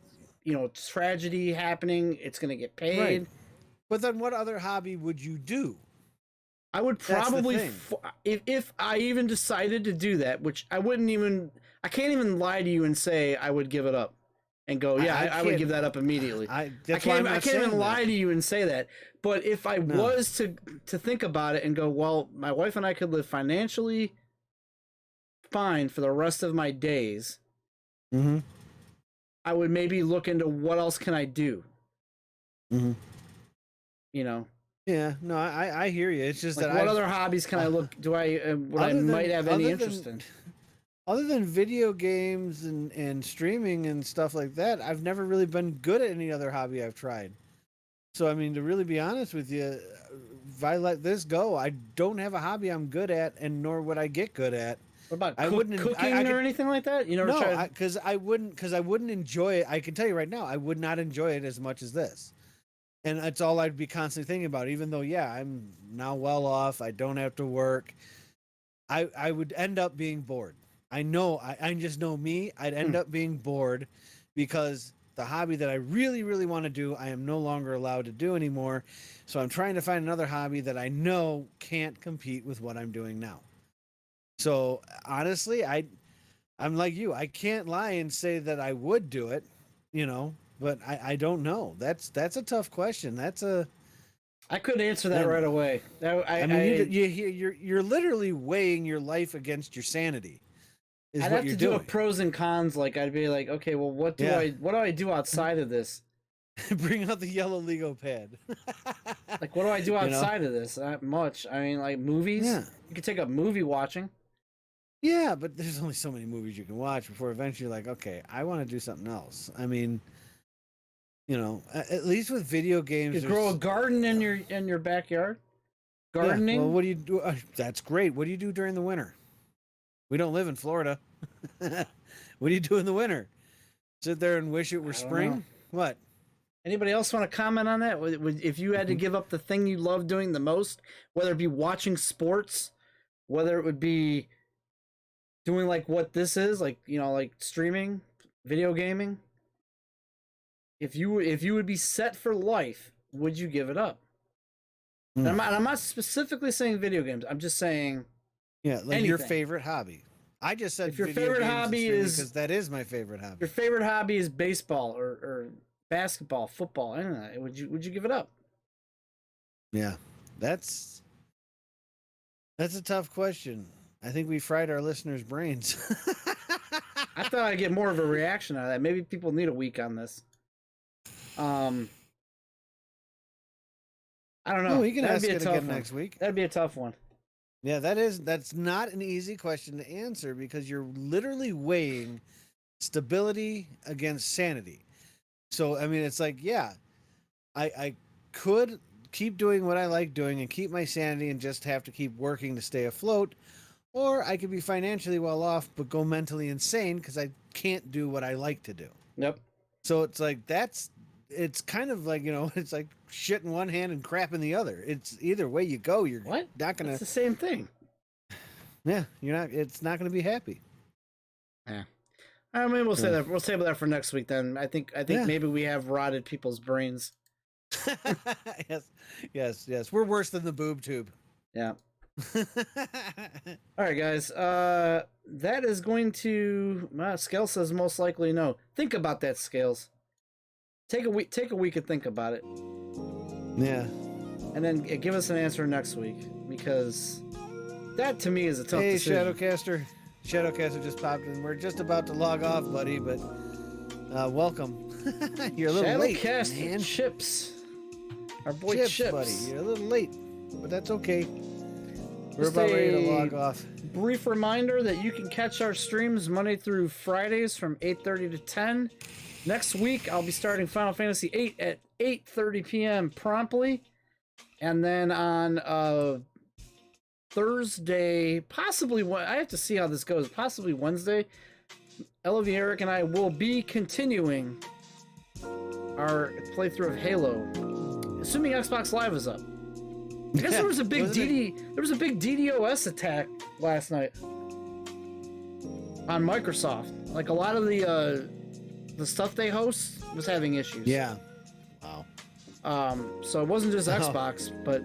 tragedy happening. It's going to get paid. Right. But then what other hobby would you do? I would That's the probably, thing. if I even decided to do that, which I can't even lie to you and say I would give it up and go, yeah, I would can't- give that up immediately. I I can't even lie that. to you and say that. But if I No. was to think about it and go, well, my wife and I could live financially fine for the rest of my days, Mm-hmm. I would maybe look into what else can I do. Mm-hmm. You know, Yeah, no, I hear you. It's just like that what I've- other hobbies can I look? Do I what I Other than- might have any other interest than- in? Other than video games and streaming and stuff like that, I've never really been good at any other hobby I've tried. So I mean, to really be honest with you, if I let this go, I don't have a hobby I'm good at, and nor would I get good at. What about I wouldn't- cooking I or could- anything like that? You never No, tried? because I wouldn't enjoy it. I can tell you right now, I would not enjoy it as much as this. And that's all I'd be constantly thinking about. Even though, yeah, I'm now well off, I don't have to work. I would end up being bored. I know, I just know me. I'd end up being bored because the hobby that I really, really want to do, I am no longer allowed to do anymore. So I'm trying to find another hobby that I know can't compete with what I'm doing now. So honestly, I'm like you. I can't lie and say that I would do it, but I don't know. That's a tough question. I couldn't answer that Yeah. right away. I mean, you're literally weighing your life against your sanity. Is I'd what have you're to do a doing. pros and cons. Like I'd be like, okay, well, what do I do outside of this? Bring out the yellow Lego pad. Like, what do I do know? outside of this? Not much. I mean, like movies. Yeah. You could take up movie watching. Yeah, but there's only so many movies you can watch before eventually you're like, okay, I want to do something else. I mean, at least with video games, You grow a garden in your backyard. Gardening. Yeah, well, what do you do? That's great. What do you do during the winter? We don't live in Florida. What do you do in the winter? Sit there and wish it were I don't spring? know. What? Anybody else want to comment on that? If you had to give up the thing you love doing the most, whether it be watching sports, whether it would be doing like what this is, like like streaming, video gaming. If you would be set for life, would you give it up? And I'm not specifically saying video games. I'm just saying Yeah, like your anything. favorite hobby. I just said If your video favorite games and hobby streaming is- because that is my favorite hobby. your favorite hobby is baseball or basketball, football. I don't know. Would you give it up? Yeah, that's a tough question. I think we fried our listeners' brains. I thought I'd get more of a reaction out of that. Maybe people need a week on this. I don't know. No, you can That'd ask be a it tough again one. next week. That'd be a tough one. Yeah, that's not an easy question to answer because you're literally weighing stability against sanity. So I mean, it's like, yeah, I could keep doing what I like doing and keep my sanity and just have to keep working to stay afloat, or I could be financially well off but go mentally insane because I can't do what I like to do. Yep. So it's like it's kind of like, it's like shit in one hand and crap in the other. It's either way you go, you're What? not gonna. It's the same thing. Yeah, you're not. It's not gonna be happy. Yeah. I mean, we'll say Yeah. that. We'll table that for next week. Then I think Yeah. maybe we have rotted people's brains. Yes. We're worse than the boob tube. Yeah. All right, guys. That is going to. Scale says most likely no. Think about that, Scales. Take a week. Take a week and think about it, Yeah. and then give us an answer next week because that to me is a tough Hey, decision. Shadowcaster just popped in. We're just about to log off, buddy, but welcome. You're a little late, Shadowcast man. Chips. Our boy Chips, buddy. You're a little late, but that's okay. We're Just about ready to a- log off. Brief reminder that you can catch our streams Monday through Fridays from 8:30 to 10. Next week, I'll be starting Final Fantasy VIII at 8:30 p.m. promptly. And then on Thursday, possibly, I have to see how this goes, possibly Wednesday, LOV Eric and I will be continuing our playthrough of Halo, assuming Xbox Live is up. I guess there was a big DDoS attack last night on Microsoft. Like a lot of the stuff they host was having issues. Yeah. Wow. So it wasn't just Xbox, but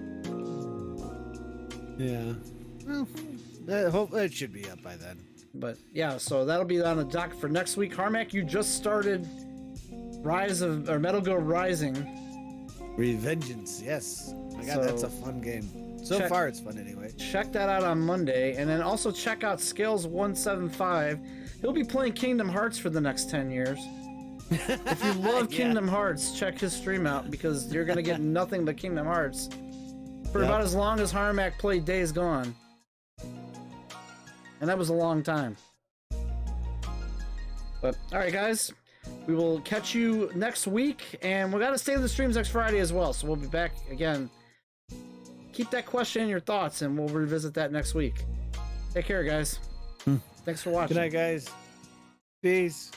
Yeah. Well, it should be up by then. But yeah, so that'll be on the dock for next week. Harmac, you just started Metal Gear Rising. Revengeance, yes. My God, that's a fun game. So far, it's fun anyway. Check that out on Monday, and then also check out Scales175. He'll be playing Kingdom Hearts for the next 10 years. If you love Kingdom Hearts, check his stream out because you're gonna get nothing but Kingdom Hearts for about as long as Harmac played Days Gone. And that was a long time. But, alright guys, we will catch you next week, and we gotta stay to the streams next Friday as well, so we'll be back again. Keep that question in your thoughts, and we'll revisit that next week. Take care, guys. Thanks for watching. Good night, guys. Peace.